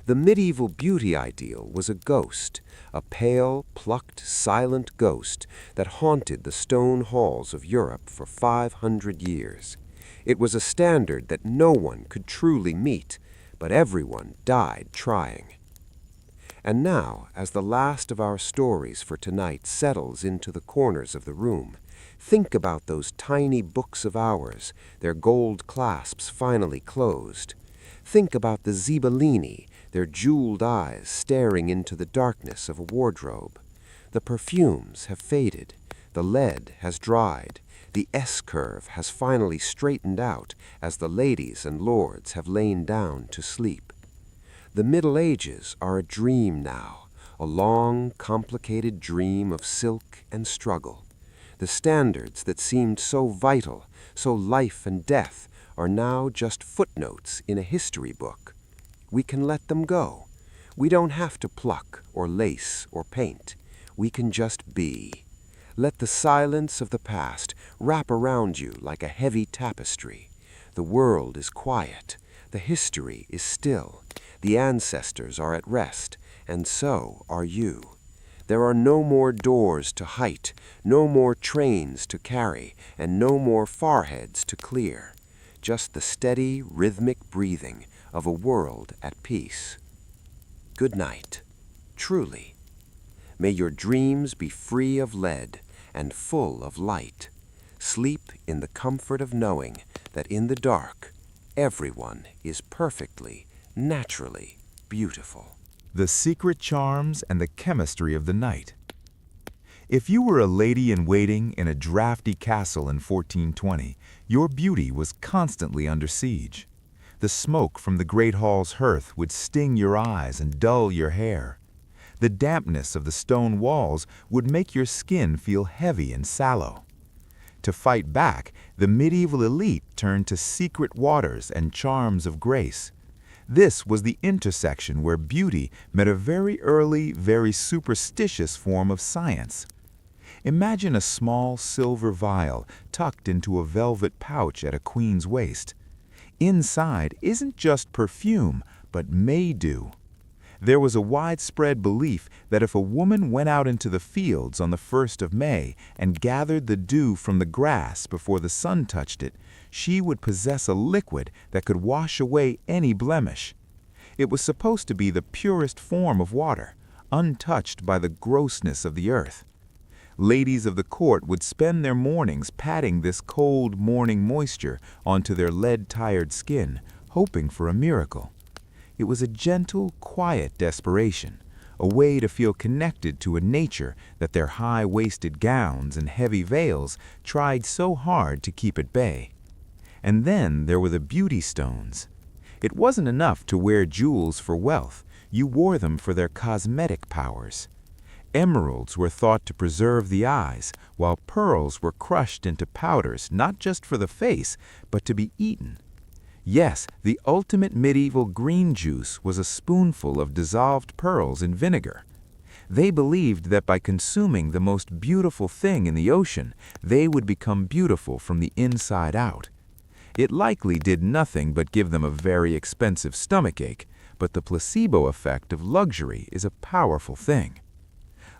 The medieval beauty ideal was a ghost, a pale, plucked, silent ghost that haunted the stone halls of Europe for 500 years. It was a standard that no one could truly meet, but everyone died trying. And now, as the last of our stories for tonight settles into the corners of the room, think about those tiny books of hours, their gold clasps finally closed. Think about the Zibellini, their jeweled eyes staring into the darkness of a wardrobe. The perfumes have faded, the lead has dried, the S-curve has finally straightened out as the ladies and lords have lain down to sleep. The Middle Ages are a dream now, a long, complicated dream of silk and struggle. The standards that seemed so vital, so life and death, are now just footnotes in a history book. We can let them go. We don't have to pluck or lace or paint. We can just be. Let the silence of the past wrap around you like a heavy tapestry. The world is quiet. The history is still. The ancestors are at rest, and so are you. There are no more doors to height, no more trains to carry, and no more foreheads to clear. Just the steady, rhythmic breathing of a world at peace. Good night, truly. May your dreams be free of lead and full of light. Sleep in the comfort of knowing that in the dark, everyone is perfectly, naturally beautiful. The secret charms and the chemistry of the night. If you were a lady-in-waiting in a drafty castle in 1420, your beauty was constantly under siege. The smoke from the great hall's hearth would sting your eyes and dull your hair. The dampness of the stone walls would make your skin feel heavy and sallow. To fight back, the medieval elite turned to secret waters and charms of grace. This was the intersection where beauty met a very early, very superstitious form of science. Imagine a small silver vial tucked into a velvet pouch at a queen's waist. Inside isn't just perfume, but May-dew. There was a widespread belief that if a woman went out into the fields on the 1st of May and gathered the dew from the grass before the sun touched it, she would possess a liquid that could wash away any blemish. It was supposed to be the purest form of water, untouched by the grossness of the earth. Ladies of the court would spend their mornings patting this cold morning moisture onto their lead-tired skin, hoping for a miracle. It was a gentle, quiet desperation, a way to feel connected to a nature that their high-waisted gowns and heavy veils tried so hard to keep at bay. And then there were the beauty stones. It wasn't enough to wear jewels for wealth, you wore them for their cosmetic powers. Emeralds were thought to preserve the eyes, while pearls were crushed into powders not just for the face, but to be eaten. Yes, the ultimate medieval green juice was a spoonful of dissolved pearls in vinegar. They believed that by consuming the most beautiful thing in the ocean, they would become beautiful from the inside out. It likely did nothing but give them a very expensive stomachache, but the placebo effect of luxury is a powerful thing.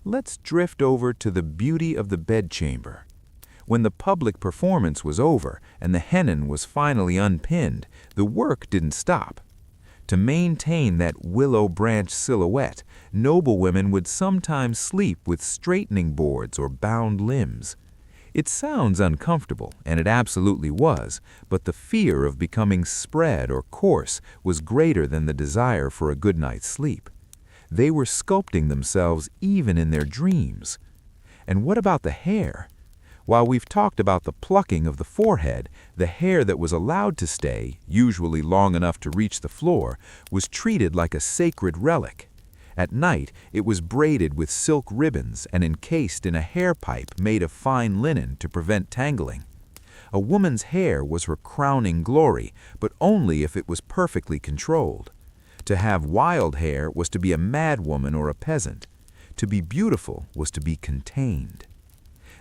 Let's drift over to the beauty of the bedchamber. When the public performance was over and the hennin was finally unpinned, the work didn't stop. To maintain that willow branch silhouette, noblewomen would sometimes sleep with straightening boards or bound limbs. It sounds uncomfortable, and it absolutely was, but the fear of becoming spread or coarse was greater than the desire for a good night's sleep. They were sculpting themselves even in their dreams. And what about the hair? While we've talked about the plucking of the forehead, the hair that was allowed to stay, usually long enough to reach the floor, was treated like a sacred relic. At night, it was braided with silk ribbons and encased in a hair pipe made of fine linen to prevent tangling. A woman's hair was her crowning glory, but only if it was perfectly controlled. To have wild hair was to be a madwoman or a peasant. To be beautiful was to be contained.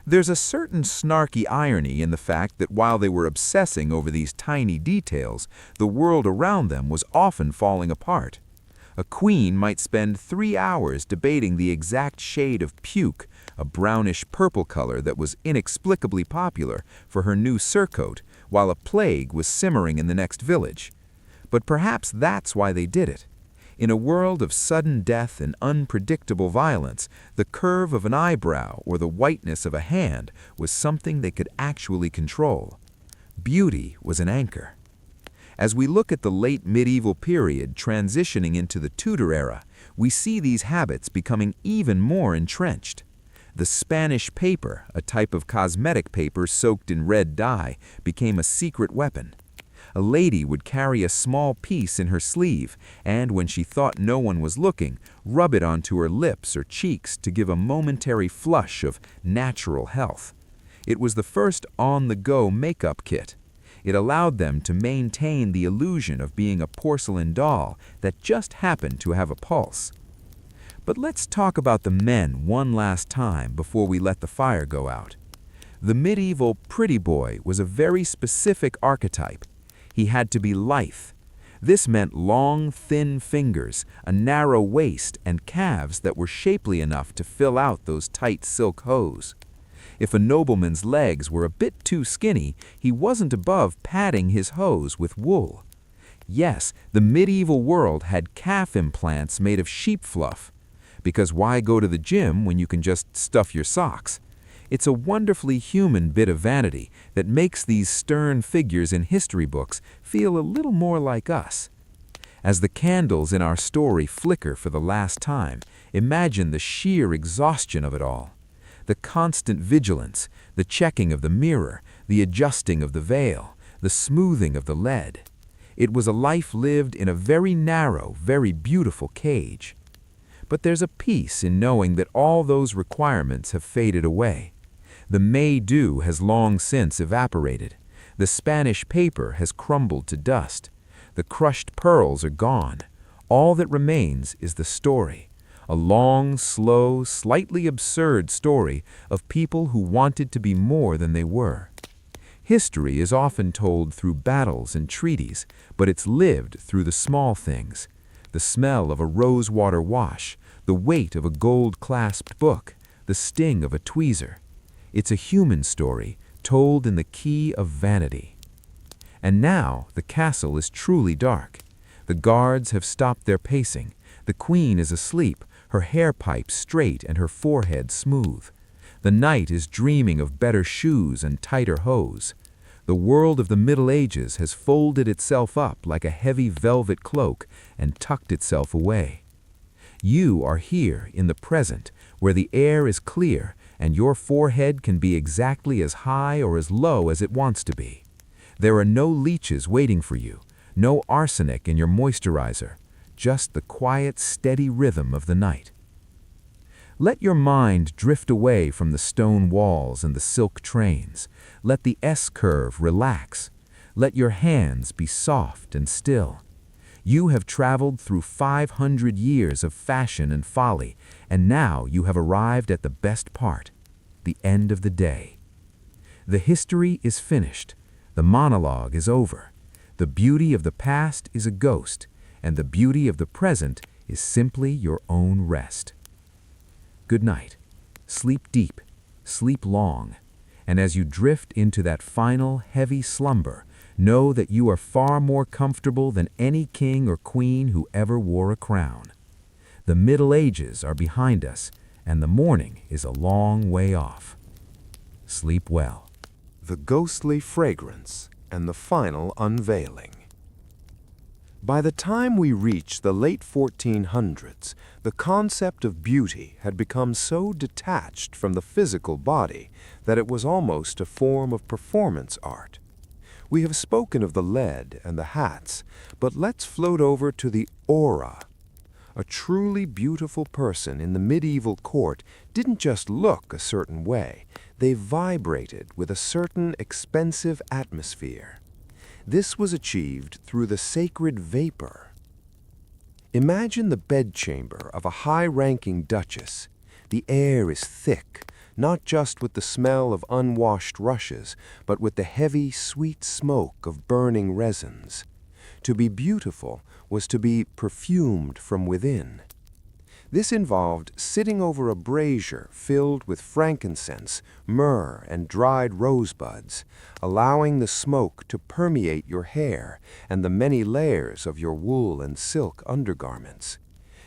There's a certain snarky irony in the fact that while they were obsessing over these tiny details, the world around them was often falling apart. A queen might spend 3 hours debating the exact shade of puke, a brownish-purple color that was inexplicably popular, for her new surcoat, while a plague was simmering in the next village. But perhaps that's why they did it. In a world of sudden death and unpredictable violence, the curve of an eyebrow or the whiteness of a hand was something they could actually control. Beauty was an anchor. As we look at the late medieval period transitioning into the Tudor era, we see these habits becoming even more entrenched. The Spanish paper, a type of cosmetic paper soaked in red dye, became a secret weapon. A lady would carry a small piece in her sleeve and, when she thought no one was looking, rub it onto her lips or cheeks to give a momentary flush of natural health. It was the first on-the-go makeup kit. It allowed them to maintain the illusion of being a porcelain doll that just happened to have a pulse. But let's talk about the men one last time before we let the fire go out. The medieval pretty boy was a very specific archetype. He had to be lithe. This meant long, thin fingers, a narrow waist, and calves that were shapely enough to fill out those tight silk hose. If a nobleman's legs were a bit too skinny, he wasn't above padding his hose with wool. Yes, the medieval world had calf implants made of sheep fluff. Because why go to the gym when you can just stuff your socks? It's a wonderfully human bit of vanity that makes these stern figures in history books feel a little more like us. As the candles in our story flicker for the last time, imagine the sheer exhaustion of it all. The constant vigilance, the checking of the mirror, the adjusting of the veil, the smoothing of the lead. It was a life lived in a very narrow, very beautiful cage. But there's a peace in knowing that all those requirements have faded away. The May-dew has long since evaporated. The Spanish paper has crumbled to dust. The crushed pearls are gone. All that remains is the story. A long, slow, slightly absurd story of people who wanted to be more than they were. History is often told through battles and treaties, but it's lived through the small things. The smell of a rosewater wash, the weight of a gold-clasped book, the sting of a tweezer. It's a human story told in the key of vanity. And now the castle is truly dark. The guards have stopped their pacing. The queen is asleep, her hair pipes straight and her forehead smooth. The knight is dreaming of better shoes and tighter hose. The world of the Middle Ages has folded itself up like a heavy velvet cloak and tucked itself away. You are here in the present, where the air is clear and your forehead can be exactly as high or as low as it wants to be. There are no leeches waiting for you, no arsenic in your moisturizer, just the quiet, steady rhythm of the night. Let your mind drift away from the stone walls and the silk trains. Let the S-curve relax. Let your hands be soft and still. You have traveled through 500 years of fashion and folly, and now you have arrived at the best part, the end of the day. The history is finished. The monologue is over. The beauty of the past is a ghost, and the beauty of the present is simply your own rest. Good night. Sleep deep, sleep long, and as you drift into that final, heavy slumber, know that you are far more comfortable than any king or queen who ever wore a crown. The Middle Ages are behind us, and the morning is a long way off. Sleep well. The ghostly fragrance and the final unveiling. By the time we reached the late 1400s, the concept of beauty had become so detached from the physical body that it was almost a form of performance art. We have spoken of the lead and the hats, but let's float over to the aura. A truly beautiful person in the medieval court didn't just look a certain way, they vibrated with a certain expensive atmosphere. This was achieved through the sacred vapor. Imagine the bedchamber of a high-ranking duchess. The air is thick, not just with the smell of unwashed rushes, but with the heavy, sweet smoke of burning resins. To be beautiful was to be perfumed from within. This involved sitting over a brazier filled with frankincense, myrrh, and dried rosebuds, allowing the smoke to permeate your hair and the many layers of your wool and silk undergarments.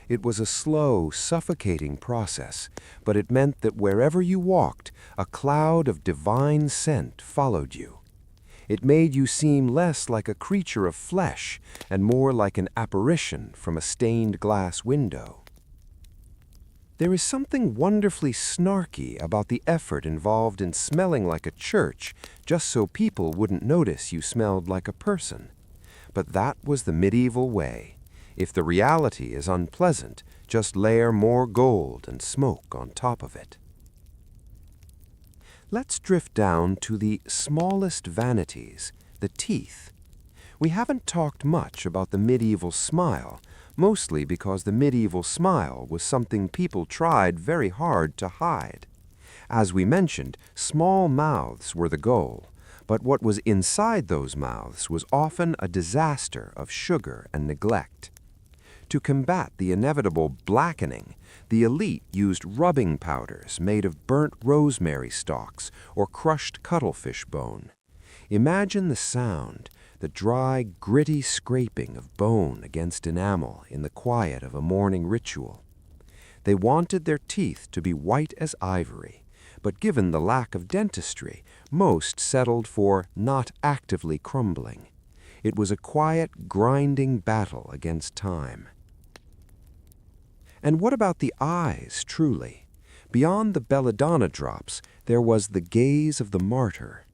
It was a slow, suffocating process, but it meant that wherever you walked, a cloud of divine scent followed you. It made you seem less like a creature of flesh and more like an apparition from a stained glass window. There is something wonderfully snarky about the effort involved in smelling like a church just so people wouldn't notice you smelled like a person. But that was the medieval way. If the reality is unpleasant, just layer more gold and smoke on top of it. Let's drift down to the smallest vanities, the teeth. We haven't talked much about the medieval smile, mostly because the medieval smile was something people tried very hard to hide. As we mentioned, small mouths were the goal, but what was inside those mouths was often a disaster of sugar and neglect. To combat the inevitable blackening, the elite used rubbing powders made of burnt rosemary stalks or crushed cuttlefish bone. Imagine the sound, the dry, gritty scraping of bone against enamel in the quiet of a morning ritual. They wanted their teeth to be white as ivory, but given the lack of dentistry, most settled for not actively crumbling. It was a quiet, grinding battle against time. And what about the eyes, truly? Beyond the belladonna drops, there was the gaze of the martyr.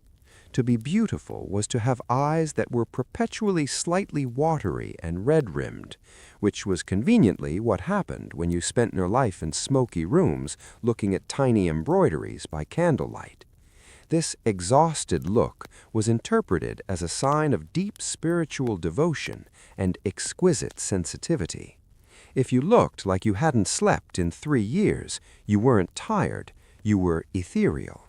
To be beautiful was to have eyes that were perpetually slightly watery and red-rimmed, which was conveniently what happened when you spent your life in smoky rooms looking at tiny embroideries by candlelight. This exhausted look was interpreted as a sign of deep spiritual devotion and exquisite sensitivity. If you looked like you hadn't slept in 3 years, you weren't tired, you were ethereal.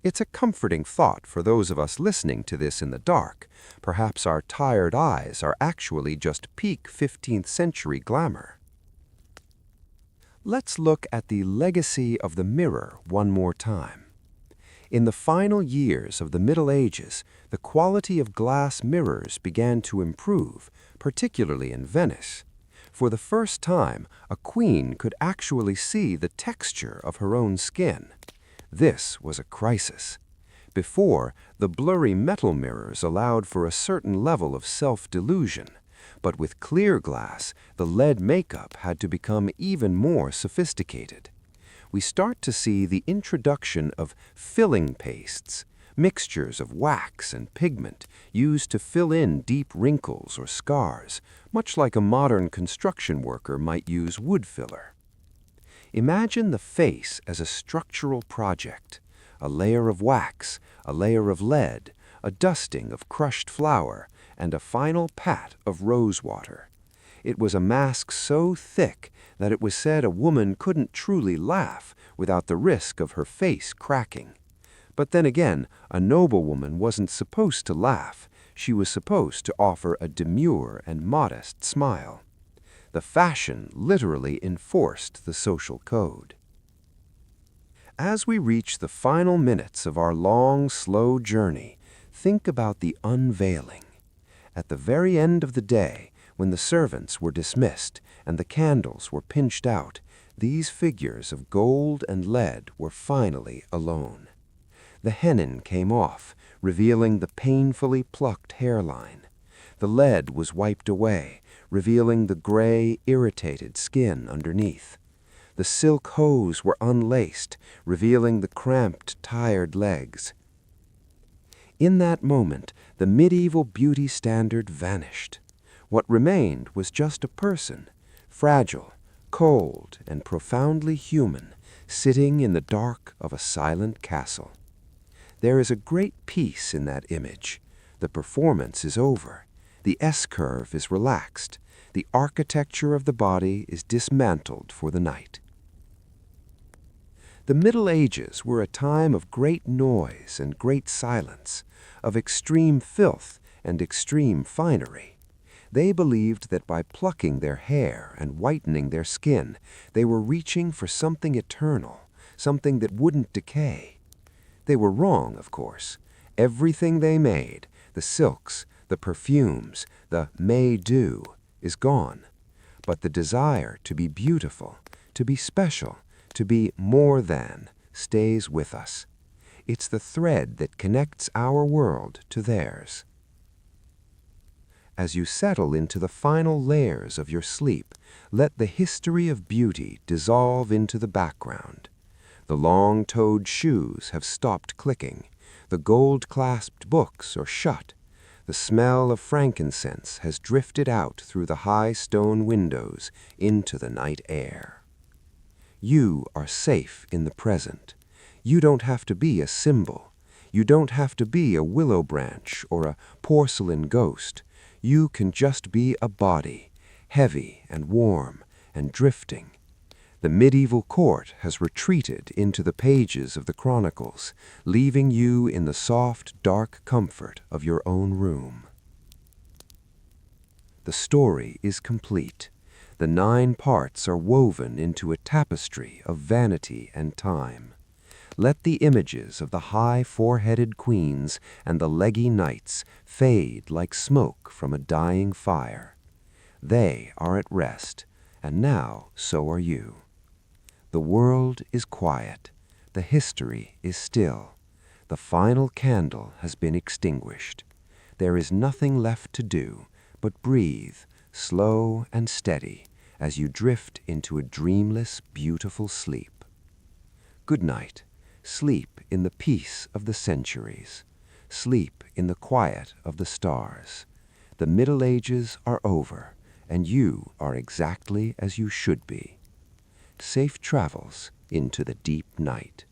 It's a comforting thought for those of us listening to this in the dark. Perhaps our tired eyes are actually just peak 15th century glamour. Let's look at the legacy of the mirror one more time. In the final years of the Middle Ages, the quality of glass mirrors began to improve, particularly in Venice. For the first time, a queen could actually see the texture of her own skin. This was a crisis. Before, the blurry metal mirrors allowed for a certain level of self-delusion, but with clear glass, the lead makeup had to become even more sophisticated. We start to see the introduction of filling pastes, mixtures of wax and pigment used to fill in deep wrinkles or scars, much like a modern construction worker might use wood filler. Imagine the face as a structural project, a layer of wax, a layer of lead, a dusting of crushed flour, and a final pat of rose water. It was a mask so thick that it was said a woman couldn't truly laugh without the risk of her face cracking. But then again, a noblewoman wasn't supposed to laugh. She was supposed to offer a demure and modest smile. The fashion literally enforced the social code. As we reach the final minutes of our long, slow journey, think about the unveiling. At the very end of the day, when the servants were dismissed and the candles were pinched out, these figures of gold and lead were finally alone. The hennin came off, revealing the painfully plucked hairline. The lead was wiped away, revealing the gray, irritated skin underneath. The silk hose were unlaced, revealing the cramped, tired legs. In that moment, the medieval beauty standard vanished. What remained was just a person, fragile, cold, and profoundly human, sitting in the dark of a silent castle. There is a great peace in that image. The performance is over. The S-curve is relaxed. The architecture of the body is dismantled for the night. The Middle Ages were a time of great noise and great silence, of extreme filth and extreme finery. They believed that by plucking their hair and whitening their skin, they were reaching for something eternal, something that wouldn't decay. They were wrong, of course. Everything they made, the silks, the perfumes, the may-do, is gone. But the desire to be beautiful, to be special, to be more than, stays with us. It's the thread that connects our world to theirs. As you settle into the final layers of your sleep, let the history of beauty dissolve into the background. The long-toed shoes have stopped clicking. The gold-clasped books are shut. The smell of frankincense has drifted out through the high stone windows into the night air. You are safe in the present. You don't have to be a symbol. You don't have to be a willow branch or a porcelain ghost. You can just be a body, heavy and warm and drifting. The medieval court has retreated into the pages of the chronicles, leaving you in the soft, dark comfort of your own room. The story is complete. The 9 parts are woven into a tapestry of vanity and time. Let the images of the high foreheaded queens and the leggy knights fade like smoke from a dying fire. They are at rest, and now so are you. The world is quiet. The history is still. The final candle has been extinguished. There is nothing left to do but breathe, slow and steady, as you drift into a dreamless, beautiful sleep. Good night. Sleep in the peace of the centuries. Sleep in the quiet of the stars. The Middle Ages are over, and you are exactly as you should be. Safe travels into the deep night.